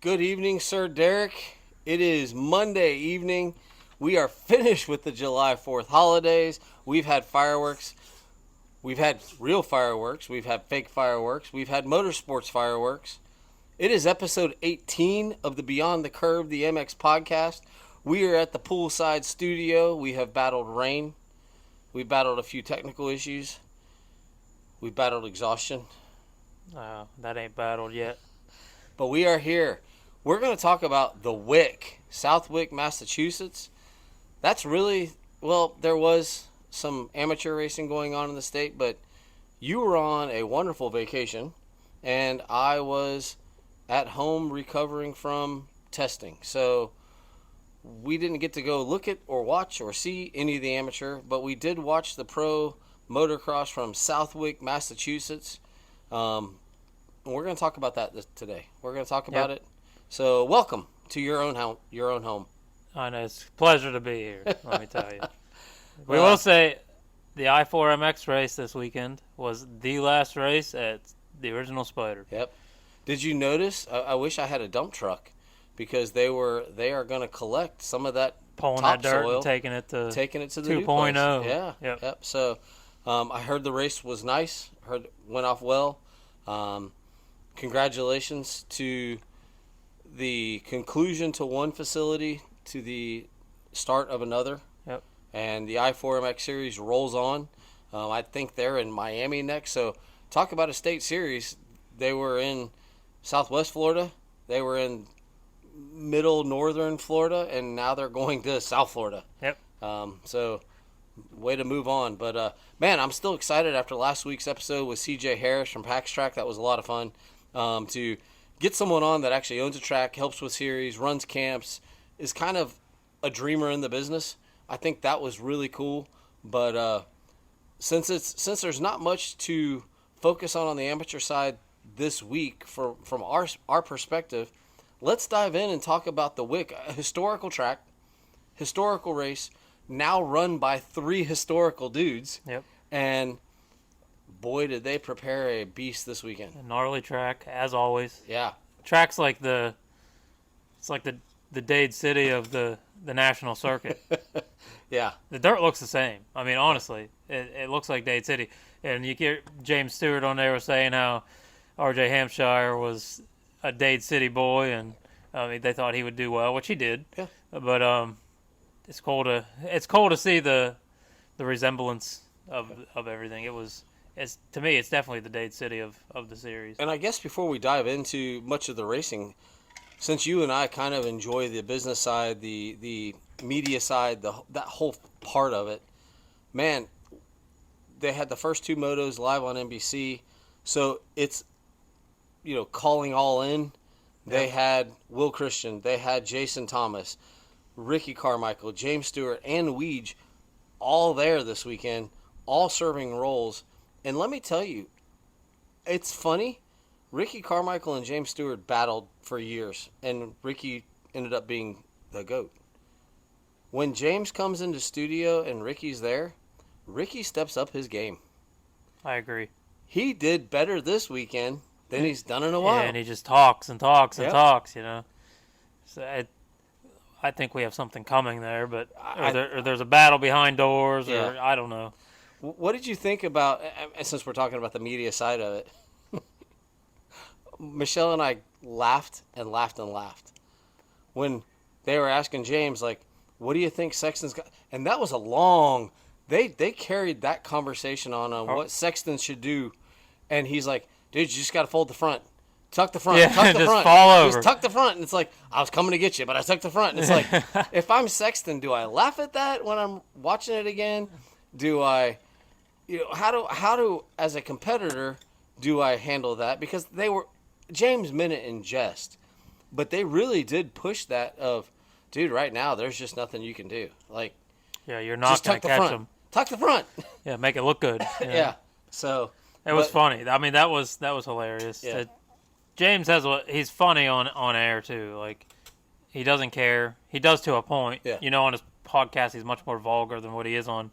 Good evening, Sir Derek. It is Monday evening. We are finished with the July 4th holidays. We've had fireworks. We've had real fireworks. We've had fake fireworks. We've had motorsports fireworks. It is episode 18 of the Beyond the Curve, the MX podcast. We are at the poolside studio. We have battled rain. We've battled a few technical issues. We've battled exhaustion. That ain't battled yet. But we are here. We're going to talk about the Wick, Southwick, Massachusetts. That's really, well, there was some amateur racing going on in the state, but you were on a wonderful vacation, and I was at home recovering from testing. So we didn't get to go look at or watch or see any of the amateur, but we did watch the pro motocross from Southwick, Massachusetts. We're going to talk about that today. We're going to talk about it. So welcome to your own home. I know, it's a pleasure to be here, let me tell you. We will say the I4MX race this weekend was the last race at the original Spider. Yep. Did you notice? I wish I had a dump truck because they are going to collect some of that pulling that dirt topsoil, and taking it to 2.0. Yeah. Yep. So I heard the race was nice. Heard it went off well. Congratulations to the conclusion to one facility to the start of another. Yep. And the I4MX series rolls on. I think they're in Miami next. So talk about a state series. They were in Southwest Florida. They were in middle northern Florida, and now they're going to South Florida. Yep. So way to move on. But, man, I'm still excited after last week's episode with CJ Harris from Pax Track. That was a lot of fun to get someone on that actually owns a track, helps with series, runs camps, is kind of a dreamer in the business. I think that was really cool. But since there's not much to focus on the amateur side this week from our perspective, let's dive in and talk about the Wick, a historical track, historical race, now run by three historical dudes. Yep. And boy, did they prepare a beast this weekend. A gnarly track, as always. Yeah. Track's like the Dade City of the national circuit. Yeah. The dirt looks the same. I mean, honestly, it looks like Dade City. And you get James Stewart on there was saying how R.J. Hampshire was a Dade City boy, and I mean, they thought he would do well, which he did. Yeah. But it's cool to see the resemblance of everything. To me, it's definitely the Dade City of the series. And I guess before we dive into much of the racing, since you and I kind of enjoy the business side, the media side, that whole part of it, man, they had the first two motos live on NBC, so it's, calling all in. They had Will Christian, they had Jason Thomas, Ricky Carmichael, James Stewart, and Weege all there this weekend, all serving roles. And let me tell you, it's funny. Ricky Carmichael and James Stewart battled for years, and Ricky ended up being the GOAT. When James comes into studio and Ricky's there, Ricky steps up his game. I agree. He did better this weekend than he's done in a while. Yeah, and he just talks and talks and talks, So I think we have something coming there, but or there's a battle behind doors, or I don't know. What did you think about, since we're talking about the media side of it, Michelle and I laughed and laughed and laughed when they were asking James, like, what do you think Sexton's got? And that was a long, they carried that conversation on what Sexton should do. And he's like, dude, you just got to fold the front. Tuck the front. Tuck the just front. fall over. Just tuck the front. And it's like, I was coming to get you, but I tucked the front. And it's like, if I'm Sexton, do I laugh at that when I'm watching it again? Do I, how do, as a competitor, do I handle that? Because James meant it in jest, but they really did push that of, dude, right now, there's just nothing you can do. Like, yeah, you're not going to catch him. Tuck the front. Yeah, make it look good. Yeah. So. It was funny. I mean, that was hilarious. Yeah. James he's funny on air too. Like, he doesn't care. He does to a point. Yeah. On his podcast, he's much more vulgar than what he is on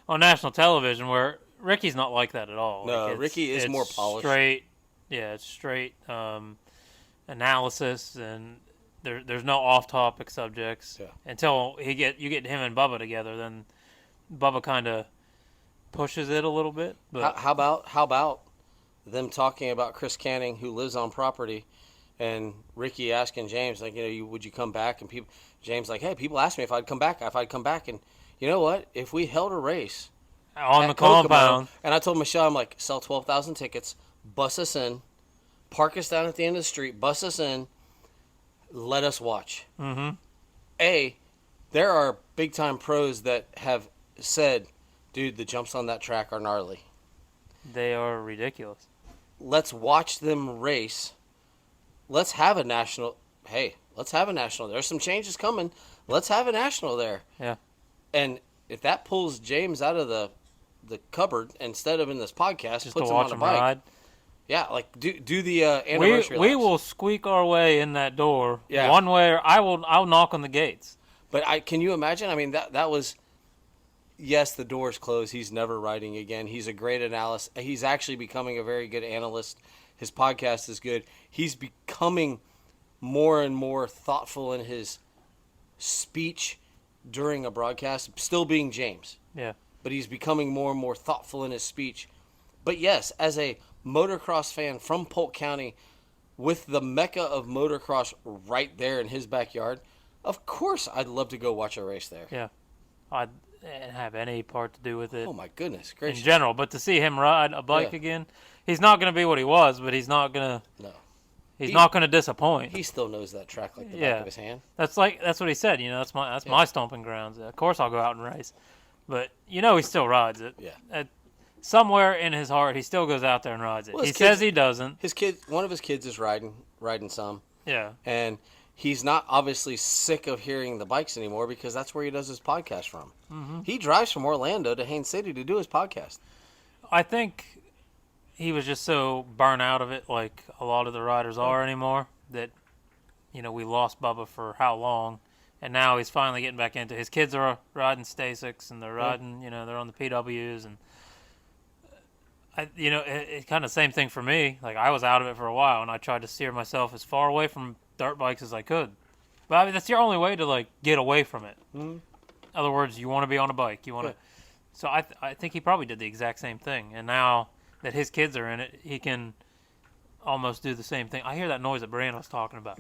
national television, where Ricky's not like that at all. No, Ricky is more polished. Straight. Yeah, it's straight. analysis, and there's no off-topic subjects Yeah. until you get him and Bubba together. Then Bubba kind of pushes it a little bit. But How about them talking about Chris Canning, who lives on property, and Ricky asking James, like, would you come back? And James like, hey, people ask me if I'd come back, and you know what? If we held a race on at the Kokomo, compound, and I told Michelle, I'm like, sell 12,000 tickets, bus us in, park us down at the end of the street, bus us in, let us watch. mm-hmm. There are big time pros that have said, dude, the jumps on that track are gnarly. They are ridiculous. Let's watch them race. Let's have a national. Hey, let's have a national. There's some changes coming. Let's have a national there. Yeah. And if that pulls James out of the cupboard instead of in this podcast, Just puts to him watch on a him bike. ride. Yeah, like do the anniversary We laps. will squeak our way in that door. Yeah. One way, or I'll knock on the gates. But can you imagine? I mean, that was. Yes, the door's closed. He's never writing again. He's a great analyst. He's actually becoming a very good analyst. His podcast is good. He's becoming more and more thoughtful in his speech during a broadcast, still being James. Yeah. But he's becoming more and more thoughtful in his speech. But yes, as a motocross fan from Polk County, with the mecca of motocross right there in his backyard, of course I'd love to go watch a race there. Yeah. I didn't have any part to do with it Oh my goodness in gracious. general, but to see him ride a bike Yeah. again, he's not going to be what he was, but he's not going to. No. He's He- not going to disappoint. He still knows that track like the Yeah. back of his hand. That's what he said. That's my stomping grounds. Of course, I'll go out and race, but he still rides it. Yeah. Somewhere in his heart, he still goes out there and rides it. Well, He his says kids- he doesn't. One of his kids is riding some, Yeah. and he's not obviously sick of hearing the bikes anymore because that's where he does his podcast from. Mm-hmm. He drives from Orlando to Haines City to do his podcast. I think he was just so burnt out of it, like a lot of the riders are anymore, that we lost Bubba for how long, and now he's finally getting back into. His kids are riding Stasics, and they're riding, they're on the PWs, and it's kind of the same thing for me. Like, I was out of it for a while, and I tried to steer myself as far away from dirt bikes as I could. But I mean, that's your only way to like get away from it. Mm-hmm. In other words, you want to be on a bike. You want to. Yeah. So I think he probably did the exact same thing. And now that his kids are in it, he can almost do the same thing. I hear that noise that Brand was talking about.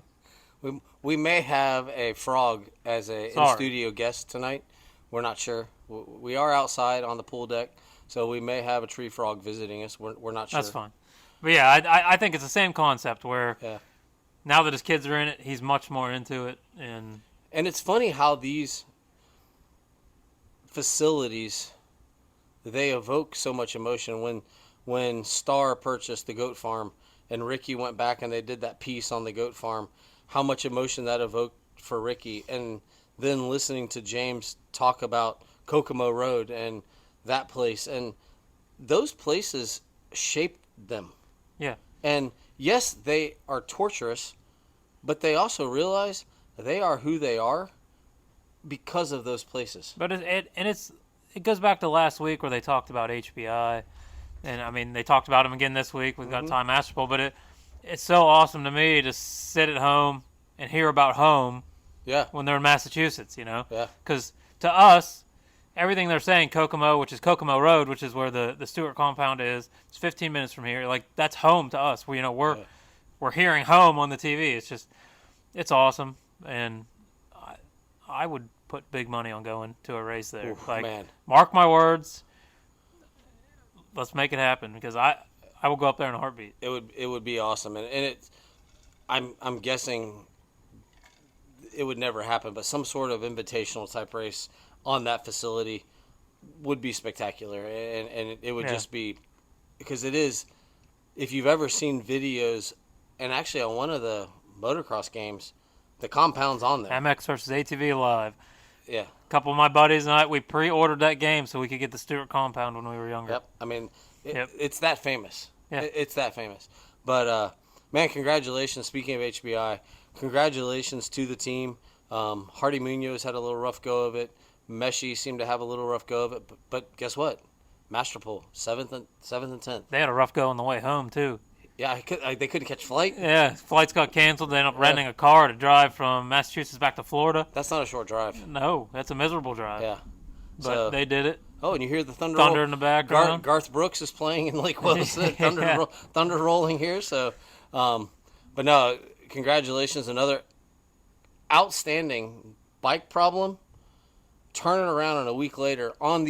We may have a frog as a in-studio guest tonight. We're not sure. We are outside on the pool deck, so we may have a tree frog visiting us. We're not sure. That's fine. But yeah, I think it's the same concept where now that his kids are in it, he's much more into it. And it's funny how these facilities, they evoke so much emotion. When Star purchased the goat farm and Ricky went back and they did that piece on the goat farm, how much emotion that evoked for Ricky. And then listening to James talk about Kokomo Road and that place, and those places shaped them. yeah, And yes, they are torturous, but they also realize they are who they are because of those places. but it goes back to last week where they talked about HBI, and I mean they talked about him again this week. We've got Time Masterful, but it's so awesome to me to sit at home and hear about home Yeah. when they're in Massachusetts, Yeah. Because to us, everything they're saying, Kokomo, which is Kokomo Road, which is where the Stewart compound is, it's 15 minutes from here. Like, that's home to us. We're hearing home on the TV. It's awesome, and I would put big money on going to a race there. Oof, like, man. mark my words. Let's make it happen because I will go up there in a heartbeat. It would be awesome, and it. I'm guessing it would never happen, but some sort of invitational type race on that facility would be spectacular, and it would just be, because it is, if you've ever seen videos, and actually on one of the motocross games, the compound's on there. MX versus ATV Live. Yeah. A couple of my buddies and I, we pre-ordered that game so we could get the Stewart compound when we were younger. Yep. I mean, Yep. it's that famous. Yeah. It's that famous. But, man, congratulations. Speaking of HBI, congratulations to the team. Hardy Munoz had a little rough go of it. Meshi seemed to have a little rough go of it. But guess what? Masterpool, 7th and 10th. They had a rough go on the way home too. Yeah, they couldn't catch flight. Yeah, flights got canceled. They ended up renting a car to drive from Massachusetts back to Florida. That's not a short drive. No, that's a miserable drive. Yeah. But they did it. Oh, and you hear the thunder in the background. Garth Brooks is playing in Lake Wilson. Yeah. Thunder rolling here. So, but no, congratulations. Another outstanding bike problem. Turning around and a week later on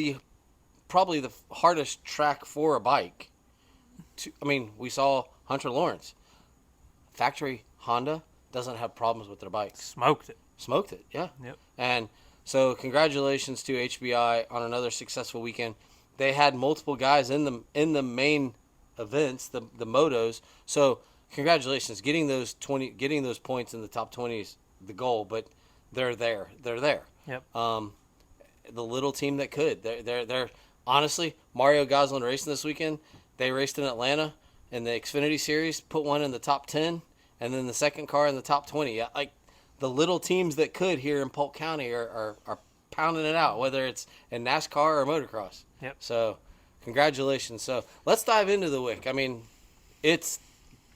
probably the hardest track for a bike. We saw Hunter Lawrence. Factory Honda doesn't have problems with their bikes. Smoked it, yeah. Yep. And so congratulations to HBI on another successful weekend. They had multiple guys in the main events, the motos. So congratulations, getting those points in the top 20 is the goal, but they're there. Yep. The little team that could. They're honestly, Mario Goslin racing this weekend. They raced in Atlanta in the Xfinity Series, put one in the top 10, and then the second car in the top 20. Like the little teams that could here in Polk County are pounding it out, whether it's in NASCAR or motocross. Yep. So congratulations. So let's dive into the Wick. I mean, it's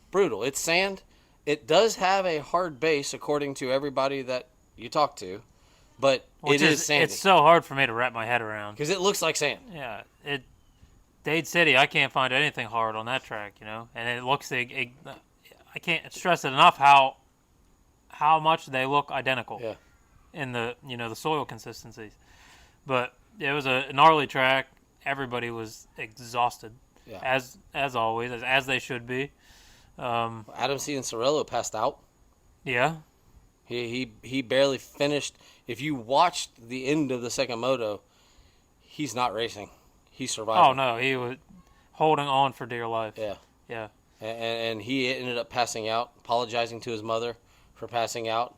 brutal. It's sand. It does have a hard base according to everybody that you talk to, but it is sandy. It's so hard for me to wrap my head around. Because it looks like sand. Yeah. Dade City, I can't find anything hard on that track, and it looks. I can't stress it enough how much they look identical. Yeah. In the the soil consistencies, but it was a gnarly track. Everybody was exhausted, as always, as they should be. Adam Cianciarulo passed out. Yeah, he barely finished. If you watched the end of the second moto, he's not racing. He's surviving. Oh no, he was holding on for dear life. Yeah. And he ended up passing out, apologizing to his mother for passing out.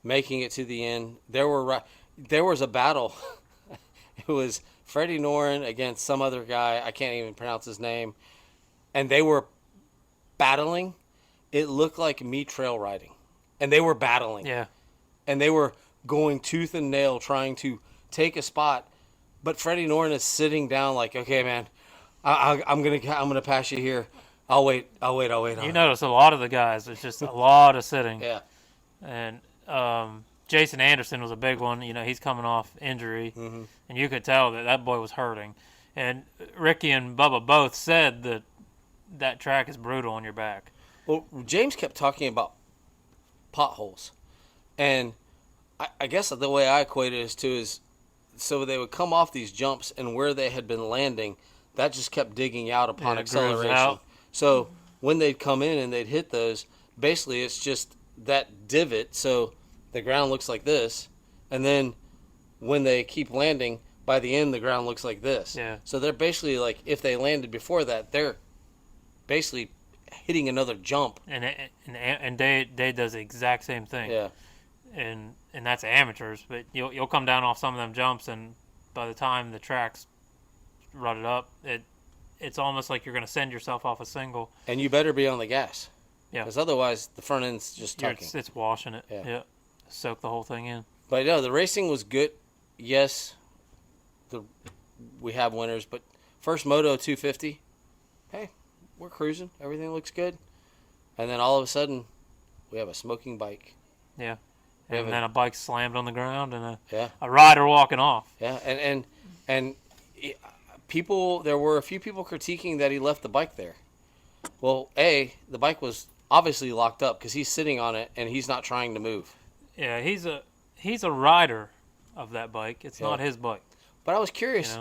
Making it to the end. There was a battle. It was Freddie Noren against some other guy. I can't even pronounce his name. And they were battling. It looked like me trail riding. And they were battling. Yeah. And they were going tooth and nail trying to take a spot. But Freddie Noren is sitting down like, okay, man, I'm gonna pass you here. I'll wait. You notice a lot of the guys. It's just a lot of sitting. Yeah. And Jason Anderson was a big one. He's coming off injury, Mm-hmm. and you could tell that boy was hurting. And Ricky and Bubba both said that track is brutal on your back. Well, James kept talking about potholes, and I guess the way I equate it is so they would come off these jumps, and where they had been landing, that just kept digging out upon acceleration. Out. So when they'd come in and they'd hit those, basically it's just that divot, so the ground looks like this, and then when they keep landing, by the end the ground looks like this. Yeah. So they're basically like, if they landed before that, they're basically hitting another jump. And Dade does the exact same thing. Yeah. And that's amateurs, but you'll come down off some of them jumps, and by the time the track's rutted up, it's almost like you're going to send yourself off a single. And you better be on the gas. Yeah. Because otherwise the front end's just tucking. It's washing it. Yeah. Soak the whole thing in. But no, the racing was good. Yes, we have winners, but first Moto 250, hey, we're cruising. Everything looks good. And then all of a sudden, we have a smoking bike. Yeah. And then a bike slammed on the ground and a rider walking off. Yeah, and people, there were a few people critiquing that he left the bike there. Well, the bike was obviously locked up because he's sitting on it and he's not trying to move. Yeah, he's a rider of that bike. It's not his bike. But I was curious,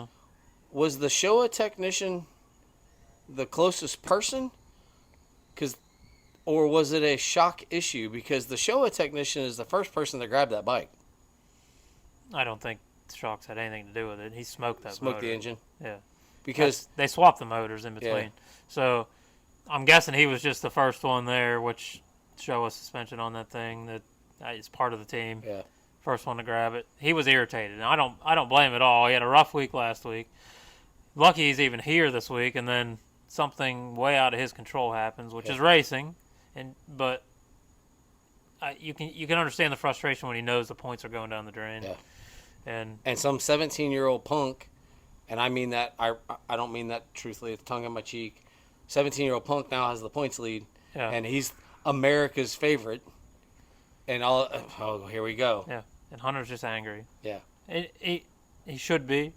was the Showa technician the closest person? Or was it a shock issue? Because the Showa technician is the first person to grab that bike. I don't think shocks had anything to do with it. He smoked that motor. Smoked the engine? Yeah. Because they swapped the motors in between. Yeah. So I'm guessing he was just the first one there, which Showa suspension on that thing that is part of the team. Yeah. First one to grab it. He was irritated. And I don't blame him at all. He had a rough week last week. Lucky he's even here this week, and then something way out of his control happens, which is racing. But you can understand the frustration when he knows the points are going down the drain. Yeah. And some 17-year-old punk, and I mean that I don't mean that truthfully, it's tongue in my cheek. 17-year-old Punk now has the points lead, Yeah. and he's America's favorite. And here we go. Yeah. And Hunter's just angry. Yeah. He should be.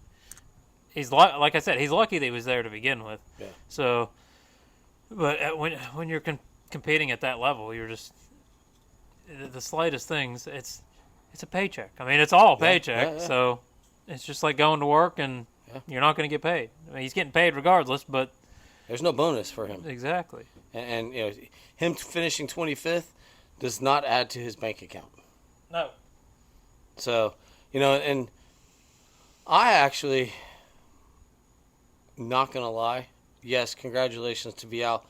He's like I said, he's lucky that he was there to begin with. Yeah. So, but when you're competing at that level, you're just the slightest things. It's a paycheck. I mean, it's all paycheck. Yeah. So it's just like going to work and you're not going to get paid. I mean, he's getting paid regardless, but there's no bonus for him. Exactly. And him finishing 25th does not add to his bank account. No. So, and I actually, not going to lie, yes, congratulations to Vial.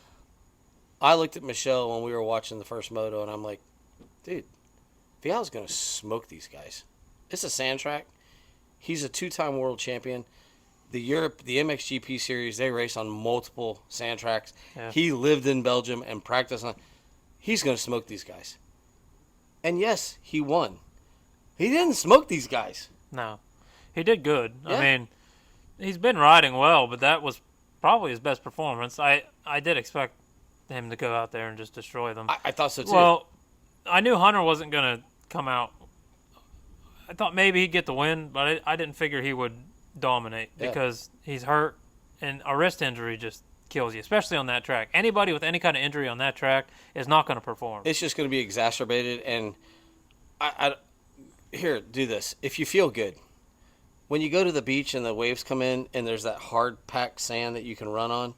I looked at Michelle when we were watching the first moto, and I'm like, dude, Vial's going to smoke these guys. It's a sand track. He's a 2-time world champion. The MXGP series, they race on multiple sand tracks. Yeah. He lived in Belgium and practiced on. He's going to smoke these guys. And yes, he won. He didn't smoke these guys. No. He did good. Yeah. I mean, he's been riding well, but that was probably his best performance. I did expect him to go out there and just destroy them. I thought so too. Well, I knew Hunter wasn't going to come out. I thought maybe he'd get the win, but I didn't figure he would dominate because he's hurt, and a wrist injury just kills you, especially on that track. Anybody with any kind of injury on that track is not going to perform. It's just going to be exacerbated. And here, do this. If you feel good, when you go to the beach and the waves come in and there's that hard packed sand that you can run on,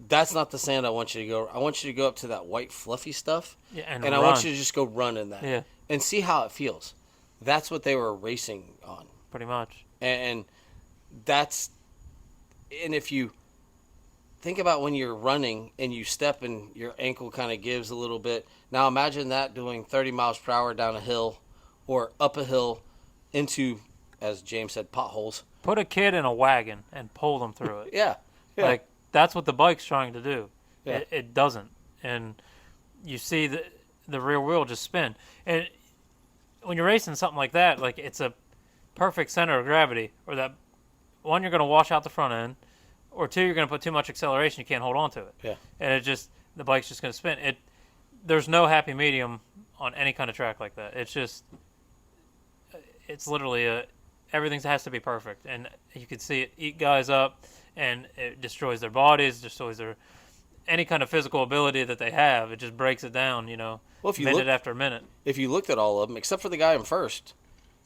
that's not the sand I want you to go. I want you to go up to that white fluffy stuff, and I want you to just go run in that and see how it feels. That's what they were racing on. Pretty much. And if you think about when you're running and you step and your ankle kind of gives a little bit. Now imagine that doing 30 miles per hour down a hill or up a hill into, as James said, potholes. Put a kid in a wagon and pull them through it. Yeah. Like, that's what the bike's trying to do. Yeah. It doesn't. And you see the rear wheel just spin. And when you're racing something like that, like, it's a perfect center of gravity, or that one, you're going to wash out the front end, or two, you're going to put too much acceleration, you can't hold on to it. Yeah. And the bike's just going to spin. There's no happy medium on any kind of track like that. It's literally everything has to be perfect, and you can see it eat guys up, and it destroys their bodies, destroys their any kind of physical ability that they have. It just breaks it down, Well, if you minute after minute. If you looked at all of them, except for the guy in first,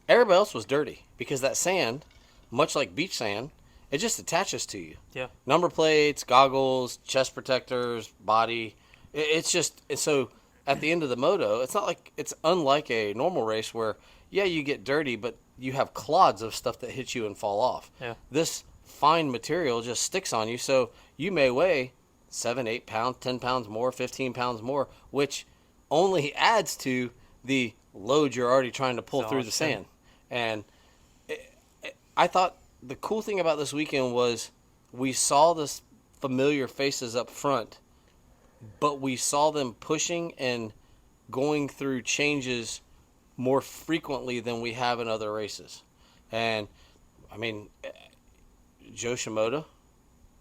everybody else was dirty because that sand, much like beach sand, it just attaches to you. Yeah. Number plates, goggles, chest protectors, body. It's just so at the end of the moto, it's unlike a normal race where you get dirty, but you have clods of stuff that hit you and fall off. Yeah. This fine material just sticks on you, so you may weigh 7, 8 pounds, 10 pounds more, 15 pounds more, which only adds to the load you're already trying to pull through the sand. And I thought the cool thing about this weekend was we saw this familiar faces up front, but we saw them pushing and going through changes more frequently than we have in other races. And, I mean, Joe Shimoda.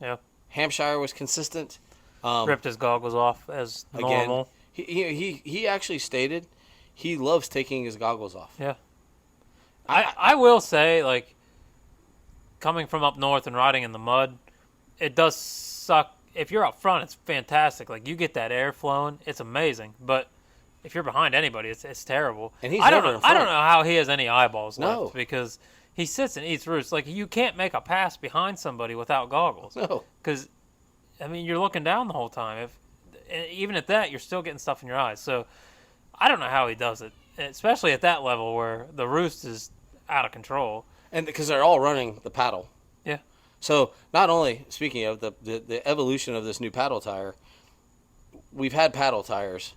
Yeah. Hampshire was consistent. Ripped his goggles off as normal. Again, he actually stated he loves taking his goggles off. Yeah. I will say, like, coming from up north and riding in the mud, it does suck. If you're up front, it's fantastic. Like, you get that air flowing, it's amazing. But if you're behind anybody, it's terrible. And he's I don't never know. in front. I don't know how he has any eyeballs No. left because he sits and eats roots. Like, you can't make a pass behind somebody without goggles. No. Because, I mean, you're looking down the whole time. Even at that, you're still getting stuff in your eyes. So I don't know how he does it, especially at that level where the roost is out of control. And because they're all running the paddle. Yeah. So not only, speaking of the evolution of this new paddle tire, we've had paddle tires.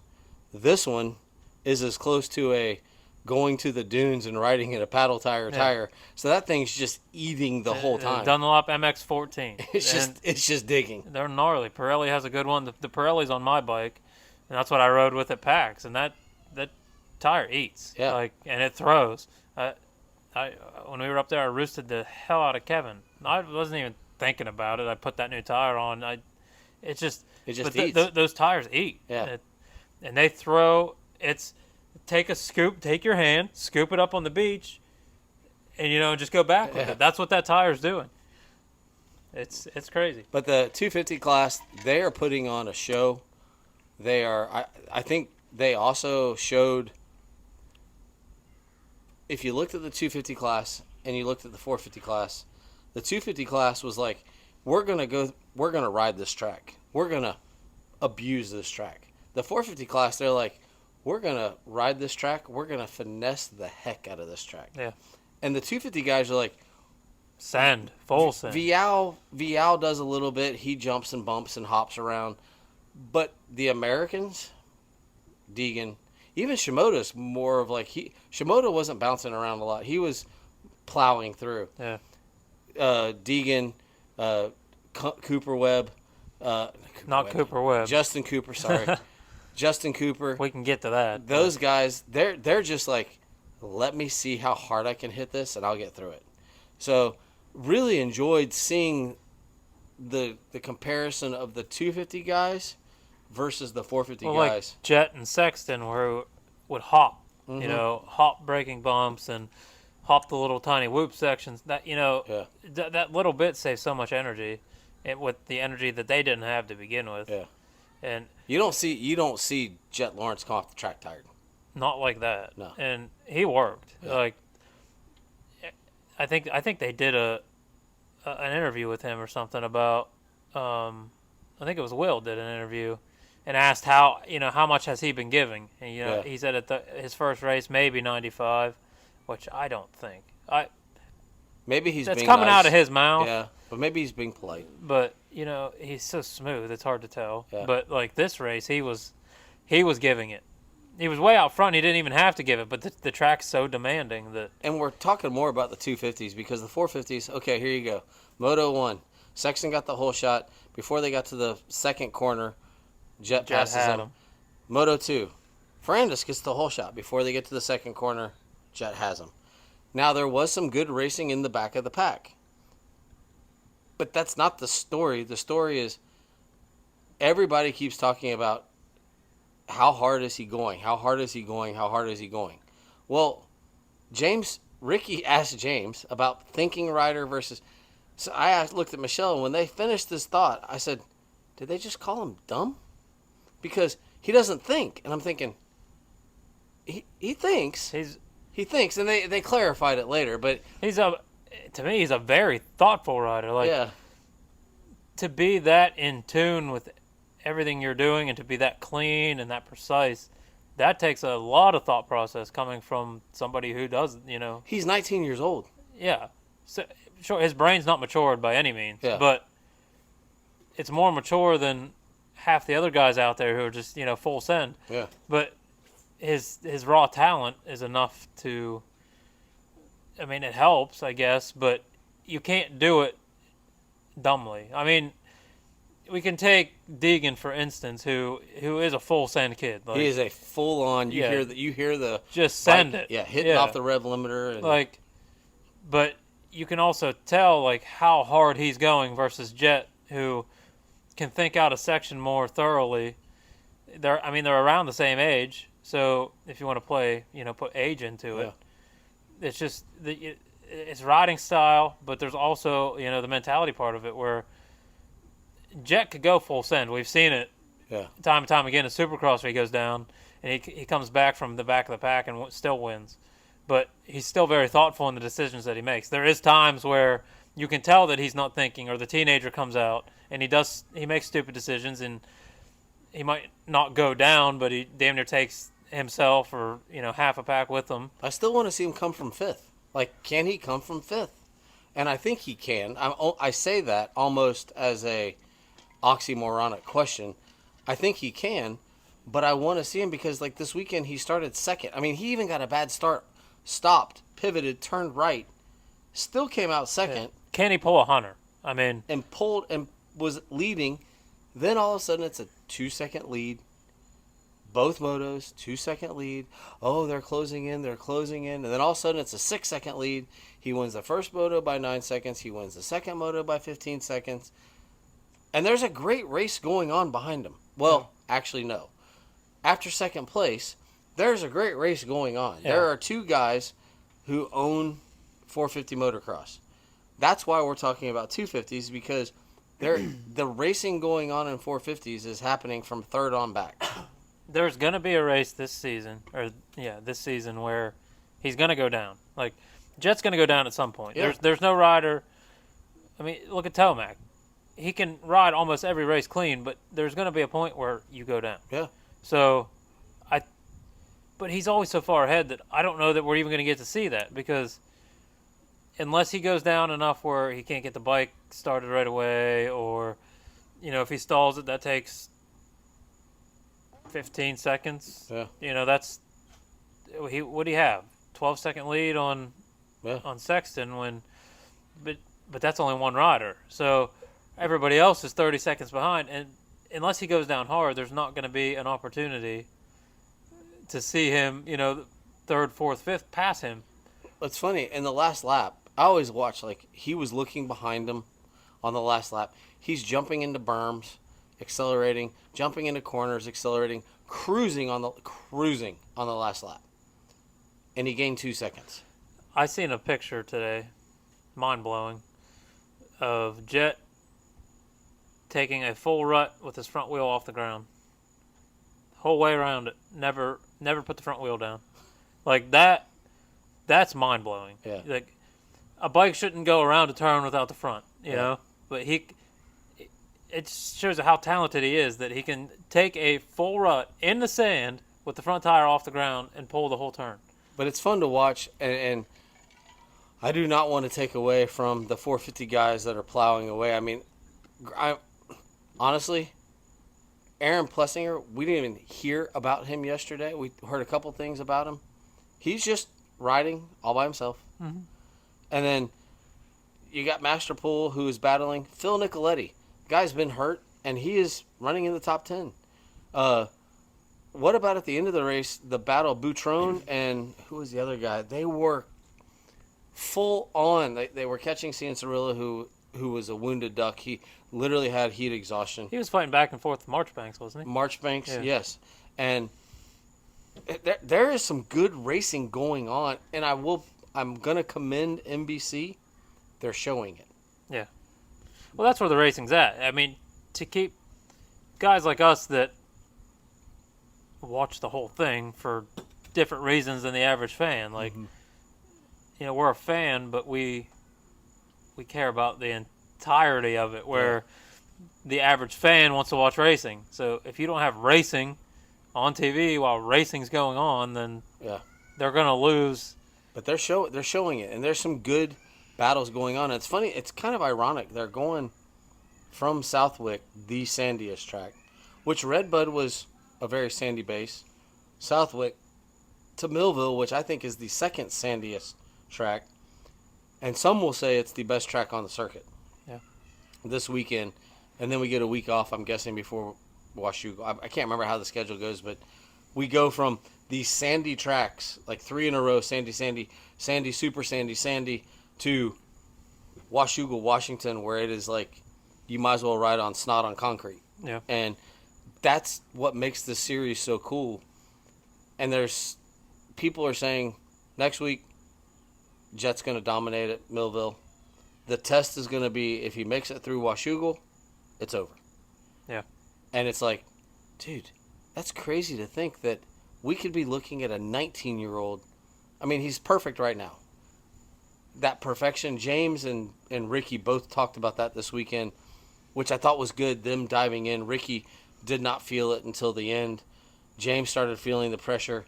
This one is as close to a going to the dunes and riding in a paddle tire. So that thing's just eating the whole time. Dunlop MX-14. It's just digging. They're gnarly. Pirelli has a good one. The Pirelli's on my bike, and that's what I rode with at PAX, and that tire eats. Yeah. And it throws. When we were up there, I roosted the hell out of Kevin. I wasn't even thinking about it. I put that new tire on. It's just It just but eats. those tires eat. Yeah. And they throw. It's take a scoop, take your hand, scoop it up on the beach, and just go back with Yeah. it. That's what that tire's doing. It's crazy. But the 250 class, they are putting on a show. They are. I think they also showed. If you looked at the 250 class and you looked at the 450 class, the 250 class was like, we're gonna ride this track. We're gonna abuse this track. The 450 class, they're like, we're gonna ride this track. We're gonna finesse the heck out of this track. Yeah. And the 250 guys are like, Sand, full sand. Vial does a little bit. He jumps and bumps and hops around. But the Americans, Deegan, even Shimoda's more of like Shimoda wasn't bouncing around a lot. He was plowing through. Yeah. Deegan, Cooper Webb, Cooper Webb. Justin Cooper, sorry. Justin Cooper. We can get to that. Those guys, they're just like, let me see how hard I can hit this and I'll get through it. So really enjoyed seeing the comparison of the 250 guys versus the 450 well, guys. Like Jet and Sexton would hop, Mm-hmm. hop breaking bumps and hop the little tiny whoop sections. That Yeah. that little bit saves so much energy, with the energy that they didn't have to begin with. Yeah. And You don't see Jet Lawrence come off the track tired. not like that. No. And he worked. Yeah. Like I think they did an interview with him or something about. I think it was Will did an interview, and asked how much has he been giving, and Yeah. he said at his first race maybe 95, which I don't think. Maybe he's That's being coming nice. out of his mouth. Yeah, but maybe he's being polite. But he's so smooth, it's hard to tell. Yeah. But like this race, he was giving it. He was way out front. He didn't even have to give it, but the track's so demanding that. And we're talking more about the 250s because the 450s, okay, here you go. Moto 1. Sexton got the whole shot. Before they got to the second corner, Jet passes had him. Moto 2. Ferrandis gets the whole shot. Before they get to the second corner, Jet has him. Now, there was some good racing in the back of the pack. But that's not the story. The story is everybody keeps talking about how hard is he going? How hard is he going? How hard is he going? Well, Ricky asked James about thinking rider versus. So I looked at Michelle, and when they finished this thought, I said, did they just call him dumb? Because he doesn't think. And I'm thinking, he thinks. He thinks. And they clarified it later. But To me, he's a very thoughtful rider. Like, yeah. to be that in tune with everything you're doing and to be that clean and that precise, that takes a lot of thought process coming from somebody who does, He's 19 years old. Yeah. So, sure, his brain's not matured by any means, Yeah. but it's more mature than half the other guys out there who are just, full send. Yeah. But his raw talent is enough to, I mean, it helps, I guess, but you can't do it dumbly. I mean, we can take Deegan, for instance, who is a full send kid. Like, He is a full on. You Yeah. hear the just send bike, it. Yeah, hitting off the rev limiter. And, Like, but you can also tell like how hard he's going versus Jet, who can think out a section more thoroughly. They're around the same age, so if you want to play, put age into it, it's just it's riding style, but there's also the mentality part of it where Jet could go full send. We've seen it time and time again in Supercross where he goes down and he comes back from the back of the pack and still wins. But he's still very thoughtful in the decisions that he makes. There is times where you can tell that he's not thinking, or the teenager comes out and he makes stupid decisions, and he might not go down, but he damn near takes himself or half a pack with him. I still want to see him come from fifth. Like, can he come from fifth? And I think he can. I say that almost as a oxymoronic question. I think he can, but I want to see him because, like, this weekend he started second. I mean, he even got a bad start, stopped, pivoted, turned right, still came out second. Yeah. Can he pull a Hunter? I mean, and pulled and was leading. Then all of a sudden it's a 2-second lead. Both motos, 2-second lead. Oh, they're closing in. And then all of a sudden it's a 6-second lead. He wins the first moto by 9 seconds. He wins the second moto by 15 seconds. And there's a great race going on behind him. Well, actually, no. After second place, there's a great race going on. Yeah. There are two guys who own 450 motocross. That's why we're talking about 250s, because the racing going on in 450s is happening from third on back. There's going to be a race this season, where he's going to go down. Like, Jet's going to go down at some point. Yeah. There's no rider. I mean, look at Tomac. He can ride almost every race clean, but there's going to be a point where you go down. Yeah. So, but he's always so far ahead that I don't know that we're even going to get to see that, because unless he goes down enough where he can't get the bike started right away, or, if he stalls it, that takes 15 seconds. Yeah. That's what do you have? 12-second lead on Yeah. Sexton but that's only one rider. So everybody else is 30 seconds behind, and unless he goes down hard, there's not going to be an opportunity to see him, third, fourth, fifth, pass him. It's funny, in the last lap, I always watch, like, he was looking behind him on the last lap. He's jumping into berms, accelerating, jumping into corners, accelerating, cruising on the last lap. And he gained 2 seconds. I seen a picture today, mind-blowing, of Jet taking a full rut with his front wheel off the ground. Whole way around it. Never put the front wheel down. Like, that's mind-blowing. Yeah. Like, a bike shouldn't go around a turn without the front, you know? But it shows how talented he is, that he can take a full rut in the sand with the front tire off the ground and pull the whole turn. But it's fun to watch, and I do not want to take away from the 450 guys that are plowing away. I mean, honestly, Aaron Plessinger, we didn't even hear about him yesterday. We heard a couple things about him. He's just riding all by himself. Mm-hmm. And then you got Masterpool, who is battling Phil Nicoletti. Guy's been hurt, and he is running in the top 10. What about at the end of the race, the battle of Boutron and who was the other guy? They were full on. They were catching Cianciarulla, who was a wounded duck. He literally had heat exhaustion. He was fighting back and forth with Marchbanks, wasn't he? Marchbanks, Yeah. yes. And there is some good racing going on, and I'm going to commend NBC. They're showing it. Yeah. Well, that's where the racing's at. I mean, to keep guys like us that watch the whole thing for different reasons than the average fan. Like, we're a fan, but we care about the entirety of it, where the average fan wants to watch racing. So if you don't have racing on TV while racing's going on, then they're going to lose. But they're showing it, and there's some good battles going on. And it's funny. It's kind of ironic. They're going from Southwick, the sandiest track, which Redbud was a very sandy base, Southwick to Millville, which I think is the second sandiest track, and some will say it's the best track on the circuit. Yeah. This weekend, and then we get a week off, I'm guessing, before Washougal. I can't remember how the schedule goes, but we go from these sandy tracks, like 3 in a row, sandy, super sandy, to Washougal, Washington, where it is like you might as well ride on snot on concrete. Yeah. And that's what makes this series so cool. And there's people are saying next week Jet's going to dominate at Millville. The test is going to be if he makes it through Washougal, it's over. Yeah. And it's like, dude, that's crazy to think that we could be looking at a 19-year-old. I mean, he's perfect right now. That perfection. James and Ricky both talked about that this weekend, which I thought was good, them diving in. Ricky did not feel it until the end. James started feeling the pressure.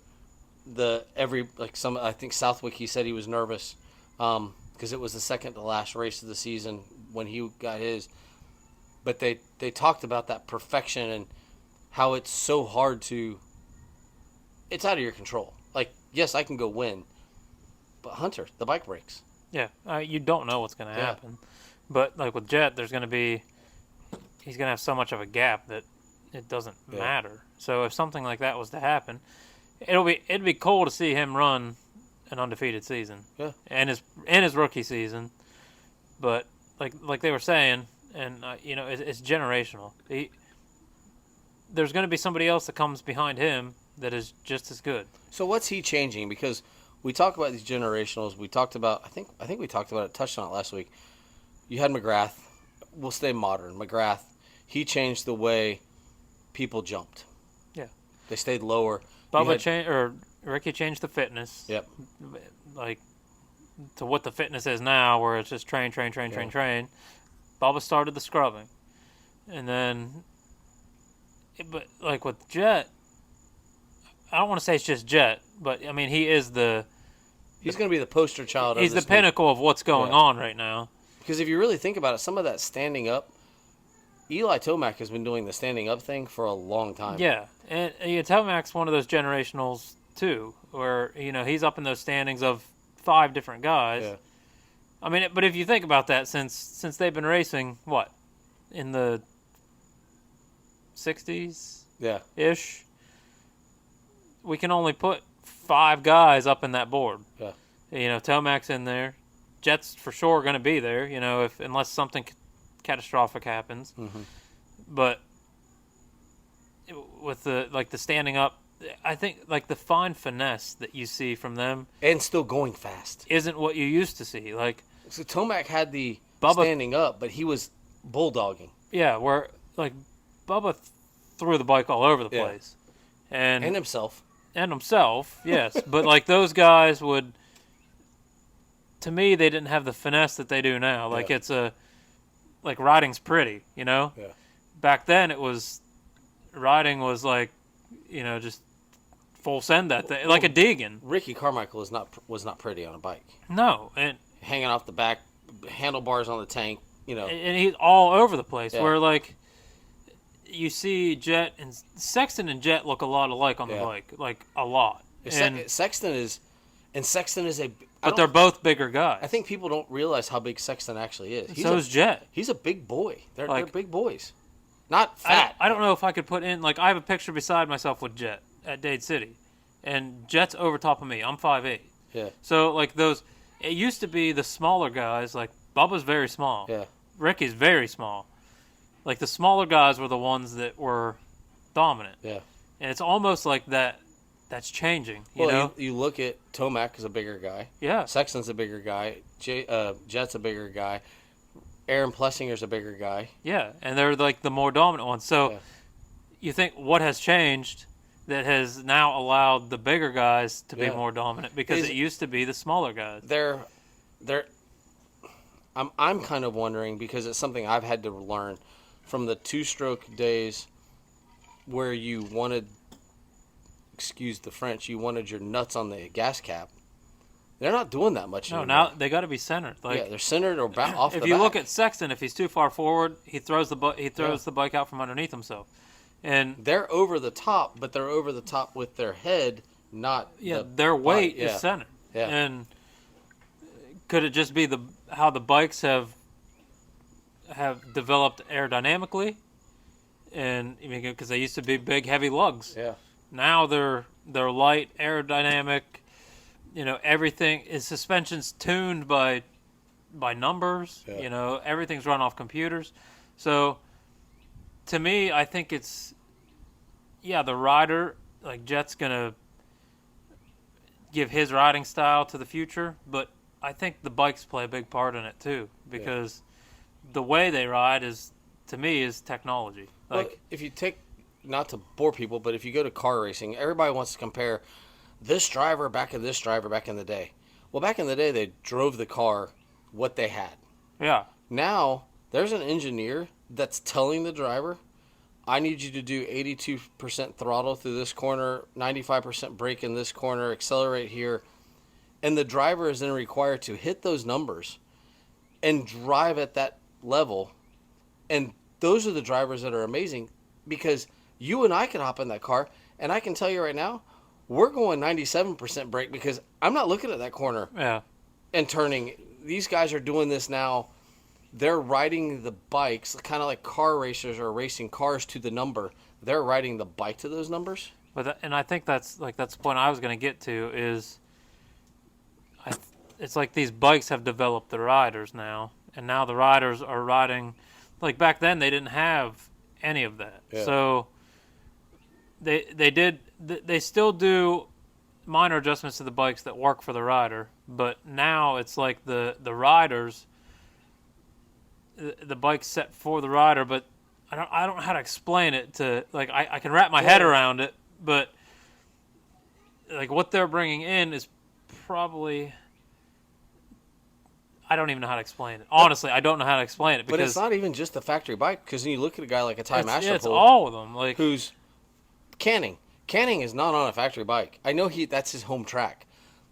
I think Southwick, he said he was nervous because it was the second to last race of the season when he got his. But they talked about that perfection and how it's so hard to. It's out of your control. Like, yes, I can go win, but Hunter, the bike breaks. Yeah, you don't know what's going to happen. But like with Jet, he's going to have so much of a gap that it doesn't matter. So if something like that was to happen, it'd be cool to see him run an undefeated season. Yeah. And his rookie season. But like they were saying, and it's generational. There's going to be somebody else that comes behind him that is just as good. So what's he changing? Because we talk about these generationals. We talked about, I think we talked about it, touched on it last week. You had McGrath. We'll stay modern. McGrath, he changed the way people jumped. Yeah. They stayed lower. Ricky changed the fitness. Yep. Like, to what the fitness is now, where it's just train. Bubba started the scrubbing. And then, but like with Jet, I don't want to say it's just Jet, but I mean, he's going to be the poster child. He's the pinnacle of what's going on right now. Because if you really think about it, some of that standing up, Eli Tomac has been doing the standing up thing for a long time. Yeah, and Tomac's one of those generationals too, where he's up in those standings of 5 different guys. Yeah. I mean, but if you think about that, since they've been racing, what, in the 60s? Yeah. Ish. We can only put 5 guys up in that board. Yeah. Tomac's in there. Jet's for sure going to be there, unless something catastrophic happens. Mm-hmm. But with the standing up, I think like the fine finesse that you see from them, and still going fast, isn't what you used to see. Like, so Tomac had the Bubba, standing up, but he was bulldogging. Yeah, where like Bubba threw the bike all over the place, and himself, yes. But like those guys would. To me, they didn't have the finesse that they do now. Like it's like riding's pretty, Yeah. Back then, riding was like, just full send that thing, like a Deegan. Ricky Carmichael was not pretty on a bike. No, and hanging off the back, handlebars on the tank, And he's all over the place. Yeah. Where like you see Jet and Sexton and Jet look a lot alike on the bike, like a lot. Sexton is a. But they're both bigger guys. I think people don't realize how big Sexton actually is. So is Jet. He's a big boy. They're big boys. Not fat. I don't know if I could put in, like, I have a picture beside myself with Jet at Dade City. And Jet's over top of me. I'm 5'8". Yeah. So, like, it used to be the smaller guys, like, Bubba's very small. Yeah. Ricky's very small. Like, the smaller guys were the ones that were dominant. Yeah. And it's almost like that's changing, you know? You look at Tomac is a bigger guy. Yeah. Sexton's a bigger guy. Jet's a bigger guy. Aaron Plessinger's a bigger guy. Yeah, and they're like the more dominant ones. So you think what has changed that has now allowed the bigger guys to be more dominant? Because it used to be the smaller guys. I'm kind of wondering, because it's something I've had to learn from the 2-stroke days where you wanted, excuse the French, you wanted your nuts on the gas cap. They're not doing that much anymore. No, now they got to be centered. Like, they're centered or off the back. If you look at Sexton, if he's too far forward, he throws the bike out from underneath himself. And they're over the top, but they're over the top with their head, not their weight is centered. Yeah. And could it just be how the bikes have developed aerodynamically? And I mean, because they used to be big, heavy lugs. Yeah. Now they're light, aerodynamic. Everything is suspension's tuned by numbers. Yeah. Everything's run off computers. So to me, I think it's the rider, like Jet's gonna give his riding style to the future, but I think the bikes play a big part in it too, because the way they ride is technology. Like, well, if you take, not to bore people, but if you go to car racing, everybody wants to compare this driver back in the day. Well, back in the day, they drove the car what they had. Yeah. Now, there's an engineer that's telling the driver, I need you to do 82% throttle through this corner, 95% brake in this corner, accelerate here. And the driver is then required to hit those numbers and drive at that level. And those are the drivers that are amazing, because you and I can hop in that car, and I can tell you right now, we're going 97% brake because I'm not looking at that corner and turning. These guys are doing this now. They're riding the bikes, kind of like car racers are racing cars to the number. They're riding the bike to those numbers. And I think that's the point I was going to get to is it's like these bikes have developed the riders now, and now the riders are riding like back then they didn't have any of that. Yeah. So they still do minor adjustments to the bikes that work for the rider, but now it's like the riders, the bike's set for the rider, but I don't know how to explain it to, like, I can wrap my head around it, but like what they're bringing in is probably, I don't even know how to explain it. Honestly, I don't know how to explain it, because But it's not even just the factory bike, because when you look at a guy like a Ty it's Masterpool, all of them. Like, who's Canning. Canning is not on a factory bike. I know that's his home track,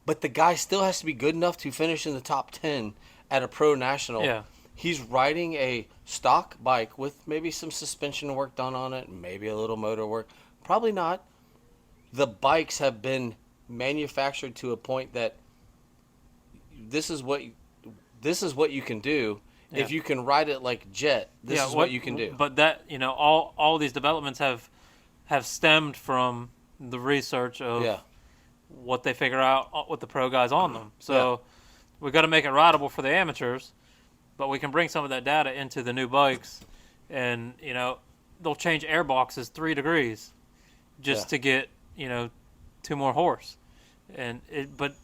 but the guy still has to be good enough to finish in the top 10 at a pro national. yeah, He's riding a stock bike with maybe some suspension work done on it, maybe a little motor work. Probably not. The bikes have been manufactured to a point that this is what you can do. Yeah. If you can ride it like Jet, this is what you can do. But that, all these developments have stemmed from the research of Yeah. what they figure out with the pro guys on them. So we got to make it rideable for the amateurs, but we can bring some of that data into the new bikes, and they'll change air boxes 3 degrees just to get 2 more horse, but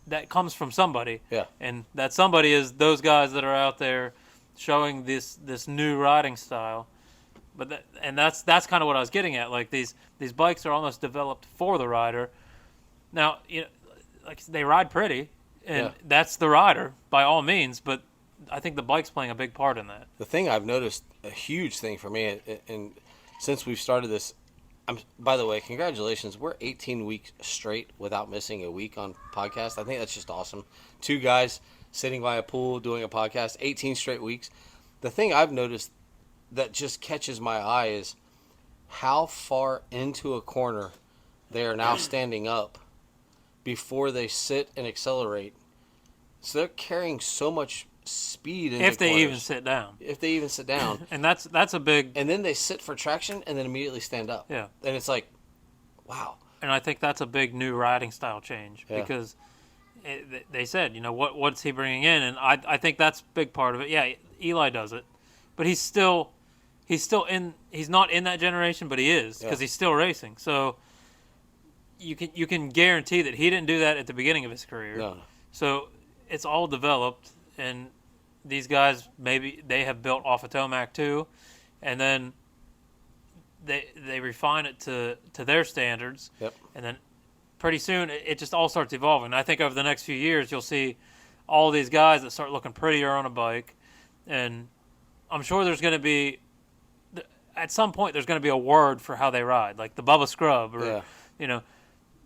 that comes from somebody. Yeah. And that somebody is those guys that are out there showing this new riding style. But that's kind of what I was getting at. Like, these bikes are almost developed for the rider. Now, like, they ride pretty, and that's the rider by all means. But I think the bike's playing a big part in that. The thing I've noticed, a huge thing for me, and since we've started this, by the way, congratulations. We're 18 weeks straight without missing a week on podcast. I think that's just awesome. 2 guys sitting by a pool doing a podcast, 18 straight weeks. The thing I've noticed that just catches my eye is how far into a corner they are now standing up before they sit and accelerate. So they're carrying so much speed into If they corners. even sit down. If they even sit down. And that's a big. And then they sit for traction and then immediately stand up. Yeah. And it's like, wow. And I think that's a big new riding style change, Yeah. because they said, what's he bringing in? And I think that's a big part of it. Yeah, Eli does it, but he's not in that generation, but he is, because he's still racing. So you can guarantee that he didn't do that at the beginning of his career. No. So it's all developed, and these guys, maybe they have built off of Tomac too, and then they refine it to their standards. Yep. And then pretty soon it just all starts evolving. I think over the next few years you'll see all these guys that start looking prettier on a bike, and I'm sure there's going to be, at some point, there's going to be a word for how they ride, like the Bubba Scrub, or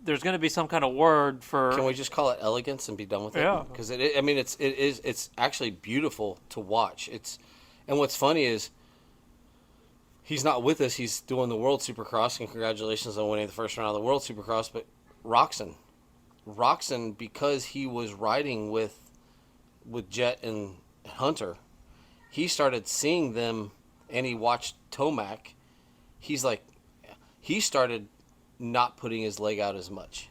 there's going to be some kind of word for. Can we just call it elegance and be done with it? Yeah. Because it's actually beautiful to watch. And what's funny is he's not with us. He's doing the World Supercross, and congratulations on winning the first round of the World Supercross. But Roxon, because he was riding with Jet and Hunter, he started seeing them, and he watched Tomac. He started not putting his leg out as much.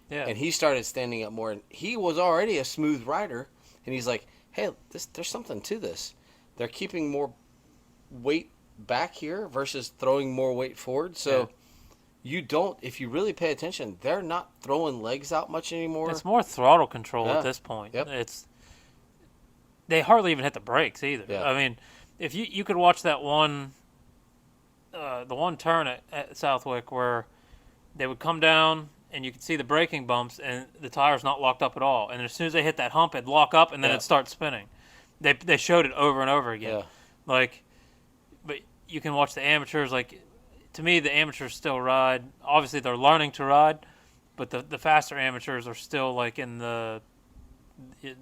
Yeah. And he started standing up more. And he was already a smooth rider. And he's like, hey, there's something to this. They're keeping more weight back here versus throwing more weight forward. So if you really pay attention, they're not throwing legs out much anymore. It's more throttle control at this point. Yep. They hardly even hit the brakes either. Yeah. I mean, if you could watch that one, the one turn at Southwick where they would come down and you could see the braking bumps and the tire's not locked up at all. And as soon as they hit that hump, it'd lock up and then it'd start spinning. They showed it over and over again. Yeah. But you can watch the amateurs. Like, to me, the amateurs still ride. Obviously, they're learning to ride, but the faster amateurs are still like in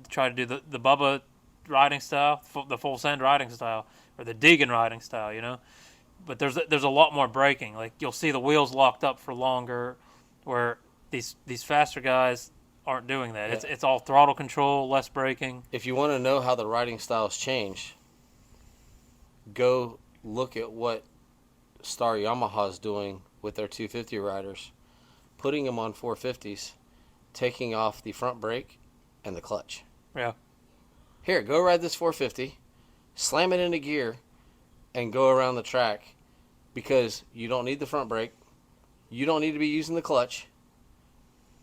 try to do the Bubba riding style, the full send riding style, or the Deegan riding style, But there's a lot more braking. Like, you'll see the wheels locked up for longer, where these faster guys aren't doing that. Yeah. It's all throttle control, less braking. If you want to know how the riding styles change, go look at what Star Yamaha's doing with their 250 riders, putting them on 450s, taking off the front brake and the clutch. Yeah. Here, go ride this 450, slam it into gear, and go around the track because you don't need the front brake. You don't need to be using the clutch.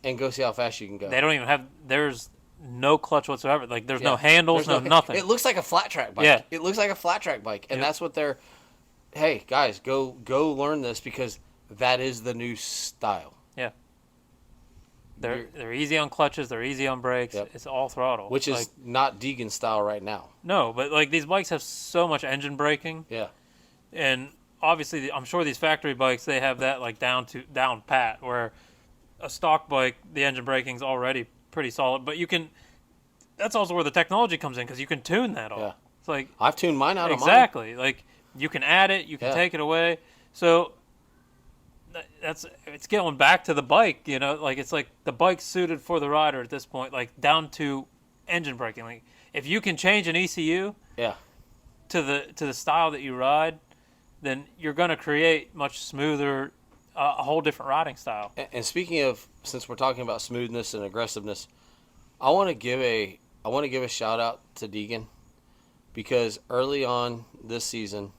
And go see how fast you can go. They don't even have. There's no clutch whatsoever. Like there's no handles, There's nothing. It looks like a flat track bike. Yeah. It looks like a flat track bike, and that's what they're. Hey guys, go learn this because that is the new style. Yeah. They're easy on clutches. They're easy on brakes. Yep. It's all throttle, Which is not Deegan style right now. No, but like these bikes have so much engine braking. Yeah. And obviously, I'm sure these factory bikes they have that like down pat where a stock bike the engine braking's already pretty solid, but you can. That's also where the technology comes in because you can tune that all. Yeah. It's like I've tuned mine out exactly like you can add it, you can take it away. So it's going back to the bike, like it's like the bike's suited for the rider at this point, like down to engine braking. Like if you can change an ECU, to the style that you ride, then you're going to create much smoother, a whole different riding style. And speaking of, since we're talking about smoothness and aggressiveness, I want to give a shout out to Deegan because early on this season,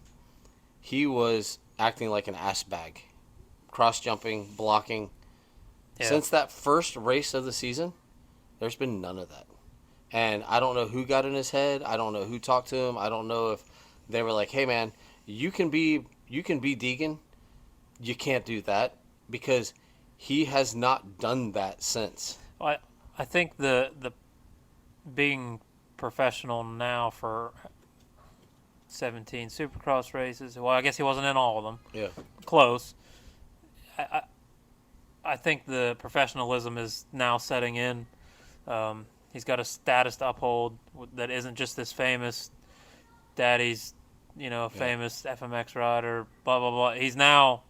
he was acting like an ass bag. Cross jumping, blocking. Yeah. Since that first race of the season, there's been none of that. And I don't know who got in his head. I don't know who talked to him. I don't know if they were like, "Hey man, you can be Deegan. You can't do that," because he has not done that since. I think the being professional now for 17 Supercross races. Well, I guess he wasn't in all of them. Yeah. Close. I think the professionalism is now setting in. He's got a status to uphold that isn't just this famous daddy's, famous FMX rider, blah, blah, blah. He's now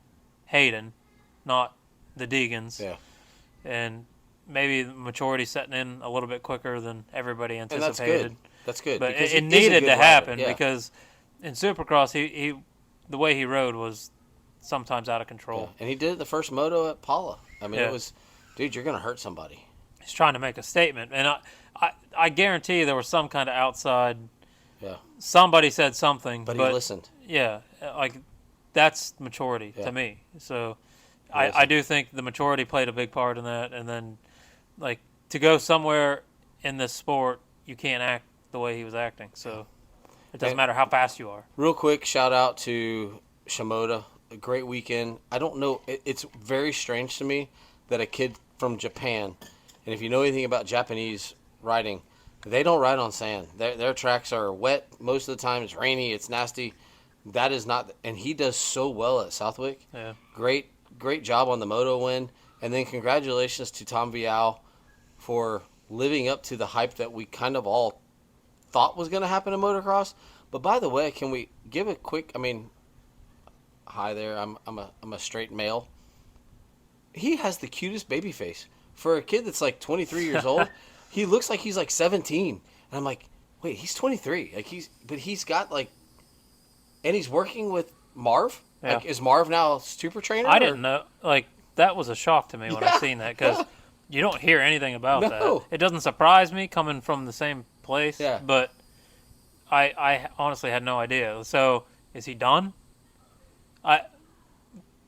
Hayden, not the Deegans. Yeah. And maybe maturity setting in a little bit quicker than everybody anticipated. And that's good. But it needed to happen because in Supercross, he the way he rode was sometimes out of control. Yeah. And he did it the first moto at Paula. I mean, it was, dude, you're going to hurt somebody. He's trying to make a statement. And I guarantee there was some kind of outside. Yeah. Somebody said something. But he listened. Yeah. Like, that's maturity to me. So I do think the maturity played a big part in that. And then, like, to go somewhere in this sport, you can't act the way he was acting. So it doesn't matter how fast you are. Real quick, shout out to Shimoda. A great weekend. I don't know. It's very strange to me that a kid from Japan, and if you know anything about Japanese riding, they don't ride on sand. Their tracks are wet most of the time. It's rainy. It's nasty. That is not. And he does so well at Southwick. Yeah. Great job on the moto win. And then congratulations to Tom Vial for living up to the hype that we kind of all thought was going to happen in motocross. But by the way, can we give a quick? I mean. Hi there, I'm a straight male. He has the cutest baby face. For a kid that's like 23 years old, he looks like he's like 17. And I'm like, wait, he's 23. Like he's got like, and he's working with Marv? Yeah. Like, is Marv now a super trainer? I didn't know. Like, that was a shock to me when I seen that because you don't hear anything about that. It doesn't surprise me coming from the same place, but I honestly had no idea. So, is he done?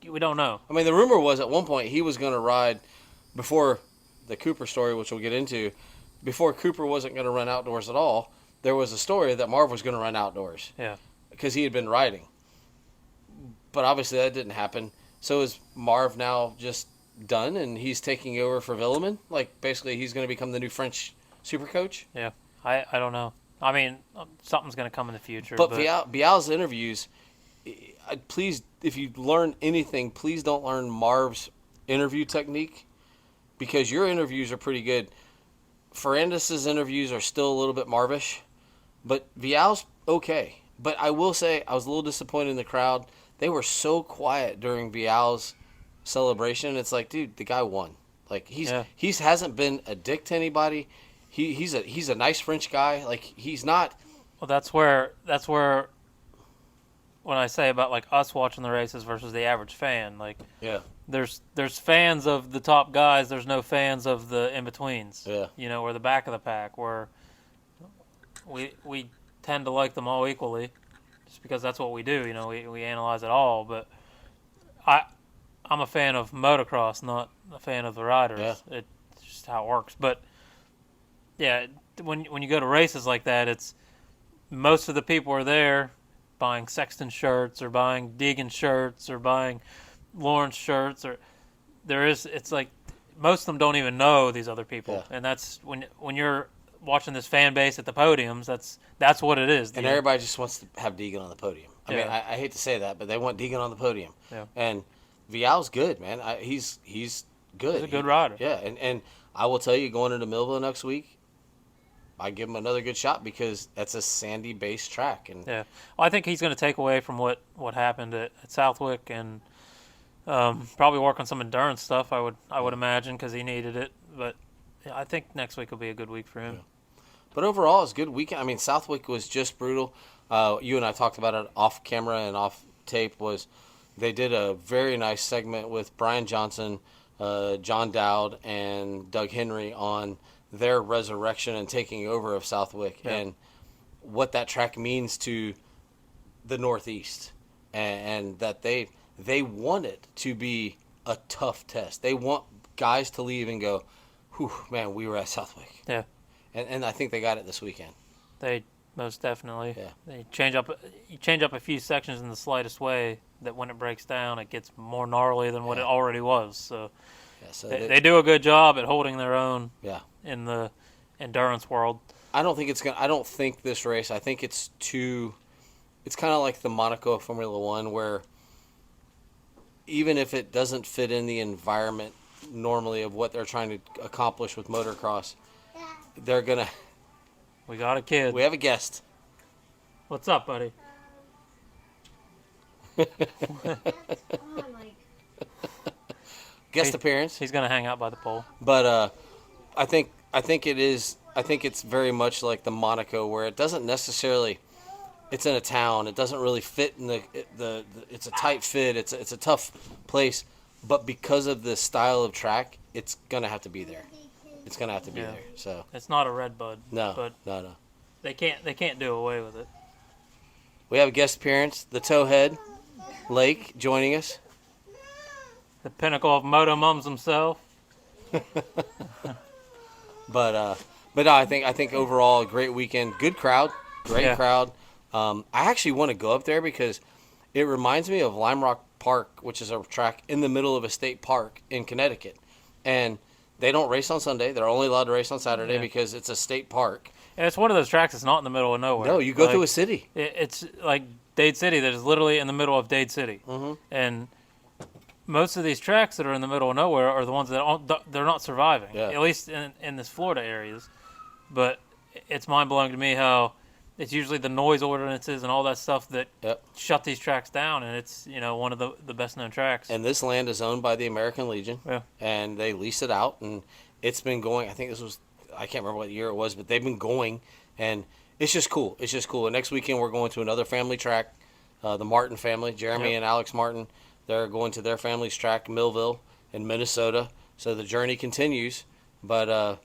We don't know. I mean, the rumor was at one point he was going to ride before the Cooper story, which we'll get into. Before Cooper wasn't going to run outdoors at all, there was a story that Marv was going to run outdoors. Yeah. Because he had been riding. But obviously that didn't happen. So is Marv now just done and he's taking over for Villeman? Like, basically he's going to become the new French super coach? Yeah. I don't know. I mean, something's going to come in the future. But Bial's interviews... Please, if you learn anything, please don't learn Marv's interview technique because your interviews are pretty good. Ferrandis' interviews are still a little bit Marvish, but Vial's okay. But I will say I was a little disappointed in the crowd. They were so quiet during Vial's celebration. It's like, dude, the guy won. Like he hasn't been a dick to anybody. He's a nice French guy. Like he's not. Well, that's where. When I say about like us watching the races versus the average fan, like there's fans of the top guys, there's no fans of the in betweens. Yeah. Or the back of the pack where we tend to like them all equally. just because that's what we do. You know, we analyze it all. But I'm a fan of motocross, not a fan of the riders. Yeah. It's just how it works. But yeah, when you go to races like that, it's most of the people are there buying Sexton shirts or buying Deegan shirts or buying Lawrence shirts, or it's like most of them don't even know these other people. Yeah. And that's when you're watching this fan base at the podiums, that's what it is. And everybody just wants to have Deegan on the podium. I mean, Yeah. I hate to say that, but they want Deegan on the podium. Yeah. And Vial's good, man. He's good. He's a good rider. Yeah, and I will tell you, going into Millville next week, I give him another good shot because that's a sandy-based track. And Yeah. Well, I think he's going to take away from what happened at Southwick and probably work on some endurance stuff. I would imagine, because he needed it. But yeah, I think next week will be a good week for him. Yeah. But overall, it's a good weekend. I mean, Southwick was just brutal. You and I talked about it off camera and off tape. They did a very nice segment with Brian Johnson, John Dowd, and Doug Henry on their resurrection and taking over of Southwick, Yeah. and what that track means to the Northeast, and that they want it to be a tough test. They want guys to leave and go, whew, man, we were at Southwick. Yeah. And I think they got it this weekend. They most definitely. Yeah. They change up a few sections in the slightest way, that when it breaks down, it gets more gnarly than what it already was. So, Yeah, so they do a good job at holding their own. Yeah. In the endurance world. I don't think this race. I think it's kind of like the Monaco of Formula One, where even if it doesn't fit in the environment normally of what they're trying to accomplish with motocross, they're gonna. We got a kid. We have a guest. What's up, buddy? Guest appearance. He's gonna hang out by the pole. But I think it is. I think it's very much like the Monaco, where it doesn't necessarily. It's in a town. It doesn't really fit in the it's a tight fit. It's a tough place, but because of the style of track, it's gonna have to be there. It's gonna have to be there. So it's not a red bud. No, but no. They can't do away with it. We have a guest appearance, the Towhead, Lake, joining us. The pinnacle of Moto Mums himself. But no, I think overall a great weekend, good crowd, great crowd. I actually want to go up there because it reminds me of Lime Rock Park, which is a track in the middle of a state park in Connecticut, and they don't race on Sunday. They're only allowed to race on Saturday because it's a state park. And it's one of those tracks that's not in the middle of nowhere. No, you go through a city. It's like Dade City that is literally in the middle of Dade City. Mm-hmm. And most of these tracks that are in the middle of nowhere are the ones that they're not surviving, at least in this Florida areas. But it's mind-blowing to me how it's usually the noise ordinances and all that stuff that shut these tracks down, and it's one of the best-known tracks. And this land is owned by the American Legion, and they lease it out, and it's been going. I think I can't remember what year it was, but they've been going, and it's just cool. It's just cool. And next weekend we're going to another family track, the Martin family, Jeremy and Alex Martin. They're going to their family's track, Millville, in Minnesota. So the journey continues. But,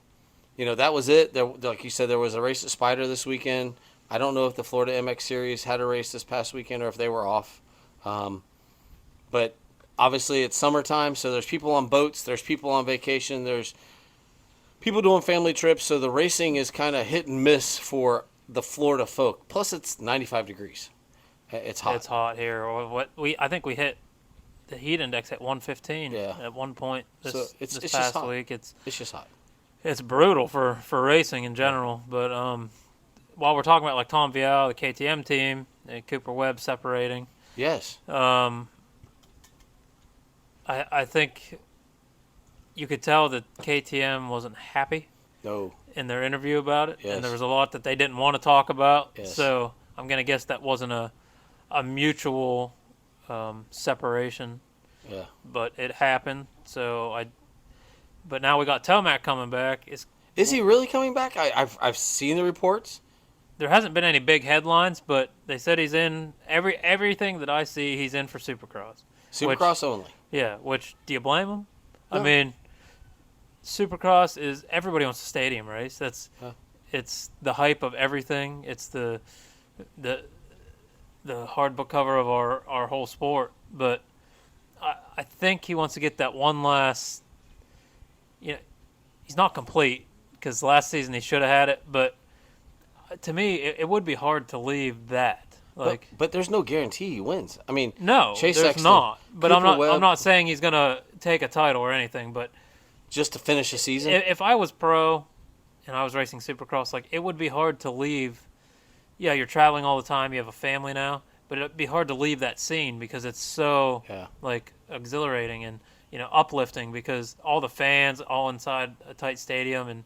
that was it. Like you said, there was a race at Spider this weekend. I don't know if the Florida MX Series had a race this past weekend or if they were off. But obviously it's summertime, so there's people on boats. There's people on vacation. There's people doing family trips. So the racing is kind of hit and miss for the Florida folk. Plus, it's 95 degrees. It's hot. It's hot here. I think we hit the heat index at 115 at one point this past week. It's just hot. It's brutal for racing in general. But while we're talking about like Tom Vial, the KTM team, and Cooper Webb separating. Yes. I think you could tell that KTM wasn't happy. No. In their interview about it, yes. And there was a lot that they didn't want to talk about. Yes. So I'm gonna guess that wasn't a mutual separation. Yeah. But it happened. But now we got Tomac coming back. Is he really coming back? I've seen the reports. There hasn't been any big headlines, but they said he's in everything that I see. He's in for Supercross. Supercross only. Yeah. Which do you blame him? No. I mean, Supercross is everybody wants a stadium race. It's the hype of everything. It's the the hard book cover of our whole sport, but I think he wants to get that one last. You know, he's not complete because last season he should have had it, but to me, it would be hard to leave that. Like, but there's no guarantee he wins. I mean, no, Chase there's Sexton, not. But Cooper Webb, I'm not saying he's gonna take a title or anything. But just to finish the season. if I was pro and I was racing Supercross, like it would be hard to leave. Yeah, you're traveling all the time. You have a family now, but it'd be hard to leave that scene because it's so like exhilarating and uplifting because all the fans all inside a tight stadium and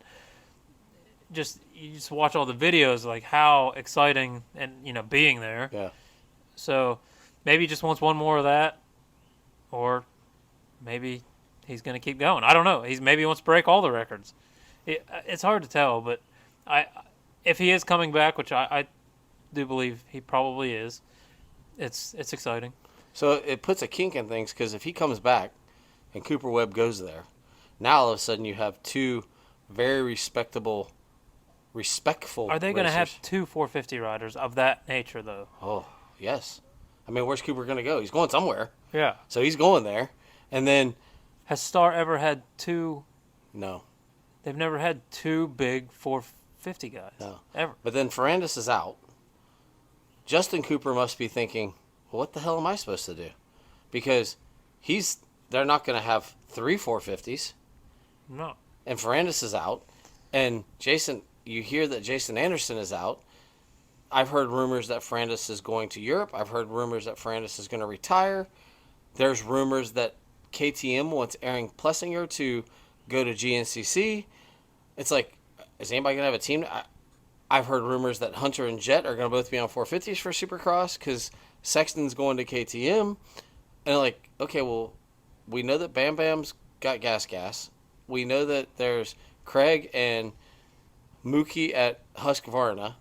you just watch all the videos like how exciting and being there. Yeah. So maybe he just wants one more of that, or maybe he's going to keep going. I don't know. Maybe he wants to break all the records. It's hard to tell, but if he is coming back, which I do believe he probably is, it's exciting. So it puts a kink in things because if he comes back and Cooper Webb goes there, now all of a sudden you have two very respectful. Are they going to racers. have two 450 riders of that nature, though? Oh, yes. I mean, where's Cooper going to go? He's going somewhere. Yeah. So he's going there. And then... Has Star ever had two... No. They've never had two big 450 guys. No. Ever. But then Ferrandis is out. Justin Cooper must be thinking, well, what the hell am I supposed to do? Because they're not going to have three 450s. No. And Ferrandis is out. And you hear that Jason Anderson is out. I've heard rumors that Ferrandis is going to Europe. I've heard rumors that Ferrandis is going to retire. There's rumors that KTM wants Aaron Plessinger to go to GNCC. It's like, is anybody going to have a team? I've heard rumors that Hunter and Jet are going to both be on 450s for Supercross because Sexton's going to KTM. And like, okay, well, we know that Bam Bam's got gas. We know that there's Craig and Mookie at Husqvarna.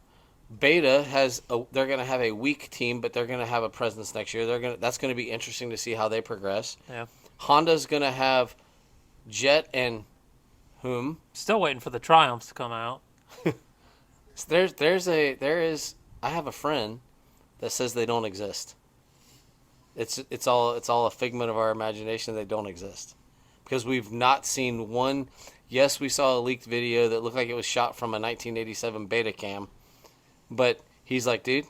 Beta they're going to have a weak team, but they're going to have a presence next year. That's going to be interesting to see how they progress. Yeah. Honda's going to have Jet and whom? Still waiting for the Triumphs to come out. I have a friend that says they don't exist. It's all a figment of our imagination. They don't exist because we've not seen one. Yes, we saw a leaked video that looked like it was shot from a 1987 Betacam, but he's like, dude,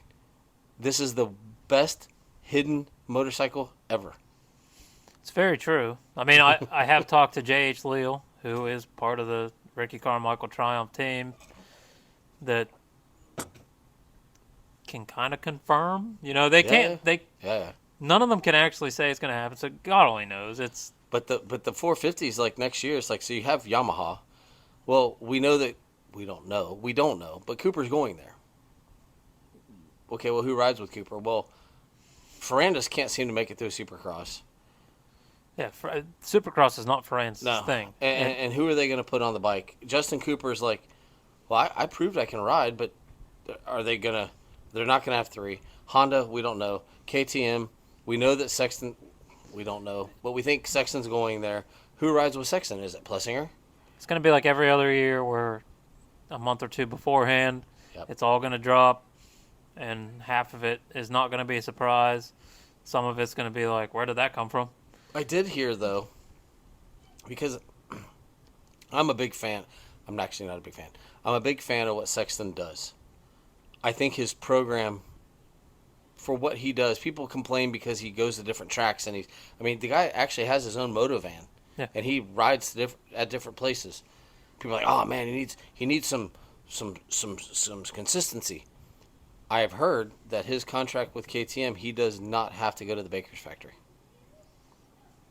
this is the best hidden motorcycle ever. It's very true. I mean, I have talked to J.H. Leal, who is part of the Ricky Carmichael Triumph team, that can kind of confirm. They can't. None of them can actually say it's going to happen. So God only knows. But the 450s like next year. It's like, so you have Yamaha. Well, we don't know. But Cooper's going there. Okay, well, who rides with Cooper? Well, Ferrandis can't seem to make it through Supercross. Yeah, Supercross is not Ferrandis' thing. And who are they going to put on the bike? Justin Cooper's like, well, I proved I can ride, but are they going to? They're not going to have three. Honda, we don't know. KTM, we know that Sexton, we don't know. But we think Sexton's going there. Who rides with Sexton? Is it Plessinger? It's going to be like every other year where a month or two beforehand, It's all going to drop, and half of it is not going to be a surprise. Some of it's going to be like, where did that come from? I did hear, though, because I'm a big fan. I'm actually not a big fan. I'm a big fan of what Sexton does. I think his program, for what he does, people complain because he goes to different tracks, and the guy actually has his own moto van, and he rides at different places. People are like, oh man, he needs some consistency. I have heard that his contract with KTM, he does not have to go to the Baker's factory.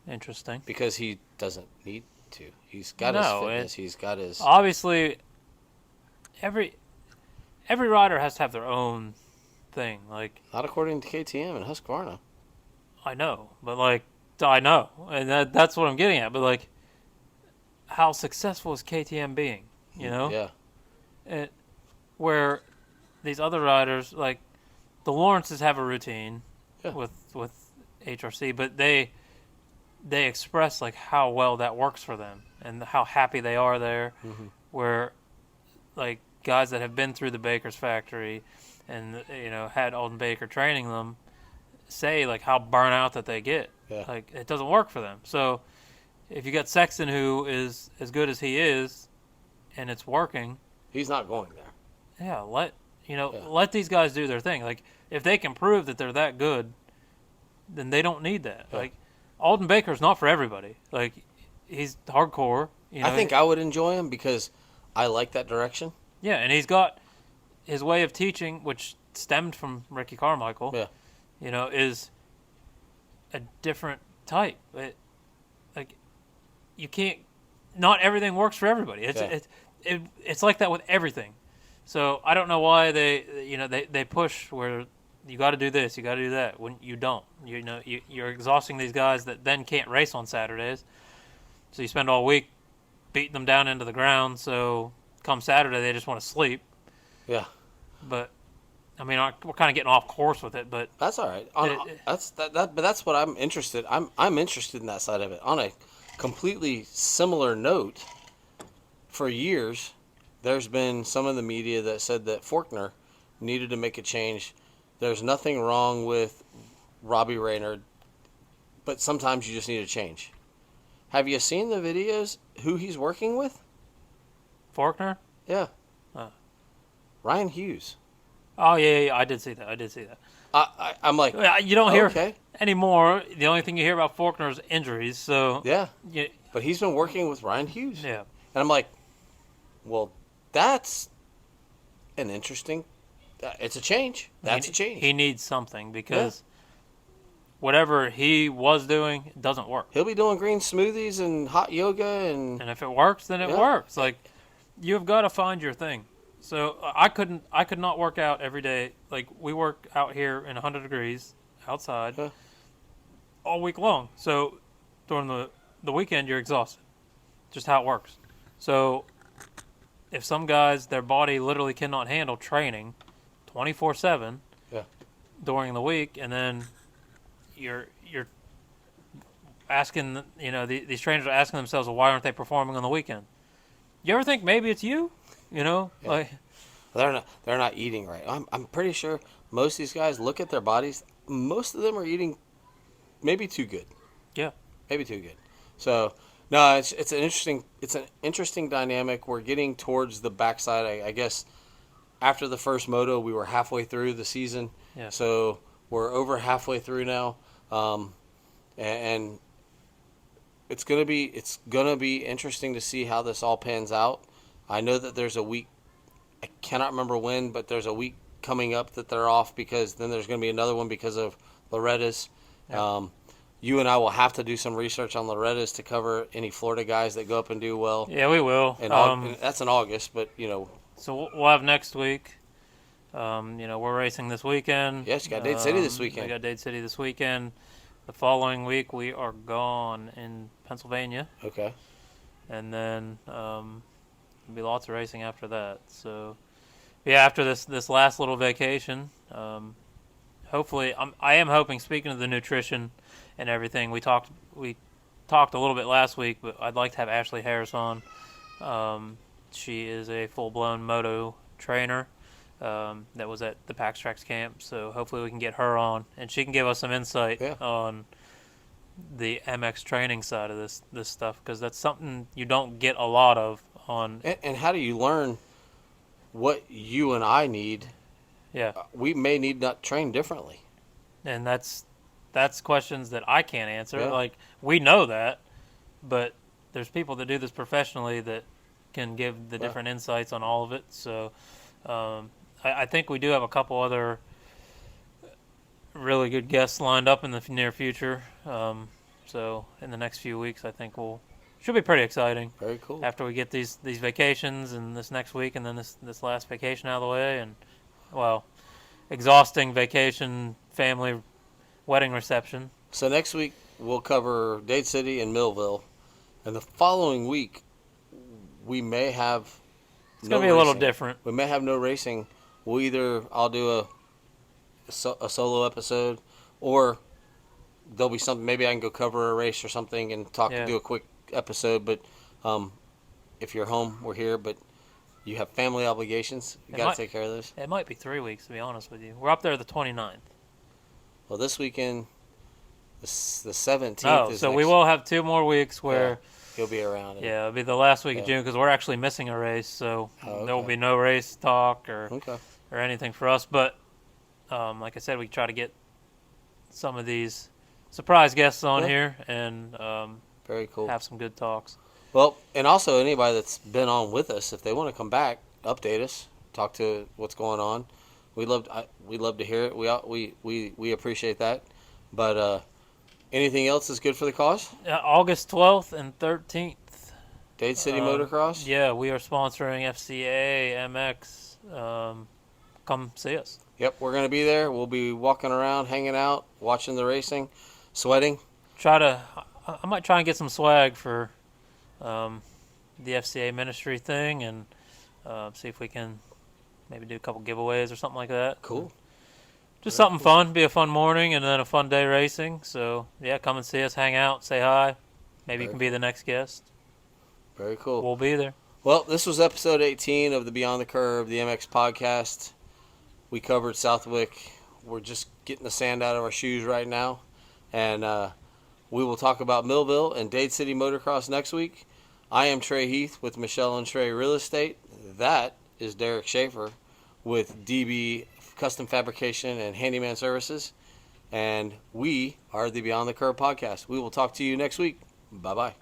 Interesting. Because he doesn't need to. He's got his fitness. He's got his. Obviously, every rider has to have their own thing. Like, not according to KTM and Husqvarna. I know, but I know, and that's what I'm getting at. But how successful is KTM being? Yeah. Where these other riders, like the Lawrences, have a routine with HRC, but they express how well that works for them and how happy they are there. Mm-hmm. Where guys that have been through the Baker's factory and had Alden Baker training them say like how burnt out that they get. Yeah. Like it doesn't work for them. So if you got Sexton who is as good as he is and it's working, he's not going there. yeah, let these guys do their thing. Like if they can prove that they're that good, then they don't need that. Yeah. Like Alden Baker's not for everybody. Like he's hardcore. I think I would enjoy him because I like that direction. Yeah, and he's got his way of teaching, which stemmed from Ricky Carmichael. Yeah. Is a different type. Like you can't. Not everything works for everybody. It's like that with everything. So I don't know why they push where you got to do this, you got to do that when you don't. You're exhausting these guys that then can't race on Saturdays. So you spend all week beating them down into the ground. So come Saturday, they just want to sleep. Yeah. But I mean, we're kind of getting off course with it. But that's all right. But that's what I'm interested. I'm interested in that side of it. On a completely similar note, for years, there's been some in the media that said that Faulkner needed to make a change. There's nothing wrong with Robbie Raynard, but sometimes you just need a change. Have you seen the videos, who he's working with? Faulkner? Yeah. Ryan Hughes. Oh, yeah, I did see that. I'm like, you don't hear okay. anymore. The only thing you hear about Faulkner is injuries. So yeah, but he's been working with Ryan Hughes. Yeah, and I'm like, well, that's an interesting. It's a change. That's a change. He needs something because whatever he was doing doesn't work. He'll be doing green smoothies and hot yoga and if it works, then it works. Like you've got to find your thing. So I could not work out every day. Like we work out here in 100 degrees outside all week long. So during the weekend, you're exhausted. Just how it works. So if some guys, their body literally cannot handle training 24/7 during the week, and then you're asking, these trainers are asking themselves, well, why aren't they performing on the weekend? You ever think maybe it's you? Like they're not eating right. I'm pretty sure most of these guys look at their bodies. Most of them are eating maybe too good. Yeah, maybe too good. So no, it's an interesting dynamic. We're getting towards the backside. I guess after the first moto, we were halfway through the season. Yeah. So we're over halfway through now, and it's gonna be interesting to see how this all pans out. I know that there's a week, I cannot remember when, but there's a week coming up that they're off because then there's going to be another one because of Loretta's. Yeah. You and I will have to do some research on Loretta's to cover any Florida guys that go up and do well. Yeah, we will. And that's in August, but So we'll have next week. We're racing this weekend. Yes, you got Dade City this weekend. We got Dade City this weekend. The following week we are gone in Pennsylvania. Okay. And then there'll be lots of racing after that. So yeah, after this last little vacation, hopefully I am hoping, speaking of the nutrition and everything, we talked a little bit last week, but I'd like to have Ashley Harris on. She is a full-blown moto trainer that was at the Pax Trax camp, so hopefully we can get her on, and she can give us some insight on the MX training side of this stuff, because that's something you don't get a lot of on. And how do you learn what you and I need? Yeah. We may need to train differently. And that's questions that I can't answer. Yeah. Like, we know that, but there's people that do this professionally that can give the different insights on all of it. So I think we do have a couple other really good guests lined up in the near future. So in the next few weeks, I think should be pretty exciting. Very cool. After we get these vacations and this next week and then this last vacation out of the way, and exhausting vacation, family, wedding reception. So next week we'll cover Dade City and Millville, and the following week we may have. It's gonna be a little different. We may have no racing. I'll do a solo episode, or there'll be something. Maybe I can go cover a race or something and do a quick episode. But if you're home, we're here. But You have family obligations. You got to take care of those. It might be 3 weeks, to be honest with you. We're up there the 29th. Well, this weekend, the 17th No, is so next, we will have 2 more weeks where... He'll be around. Yeah, it'll be the last week of Yeah. June because we're actually missing a race, so Oh, there will okay. be no race talk or Okay. anything for us. But like I said, we try to get some of these surprise guests on here and Very cool. have some good talks. Well, and also anybody that's been on with us, if they want to come back, update us, talk to what's going on. We love to hear it. We appreciate that. But anything else is good for the cause? August 12th and 13th. Dade City Motocross? Yeah, we are sponsoring FCA, MX. Come see us. Yep, we're going to be there. We'll be walking around, hanging out, watching the racing, sweating. I might try and get some swag for the FCA ministry thing and see if we can maybe do a couple giveaways or something like that. Cool. Just something fun. Be a fun morning and then a fun day racing. So, yeah, come and see us, hang out, say hi. Maybe you can be the next guest. Very cool. We'll be there. Well, this was episode 18 of the Beyond the Curve, the MX podcast. We covered Southwick. We're just getting the sand out of our shoes right now. And we will talk about Millville and Dade City Motocross next week. I am Trey Heath with Michelle and Trey Real Estate. That is Derek Schaefer with DB Custom Fabrication and Handyman Services. And we are the Beyond the Curve podcast. We will talk to you next week. Bye-bye.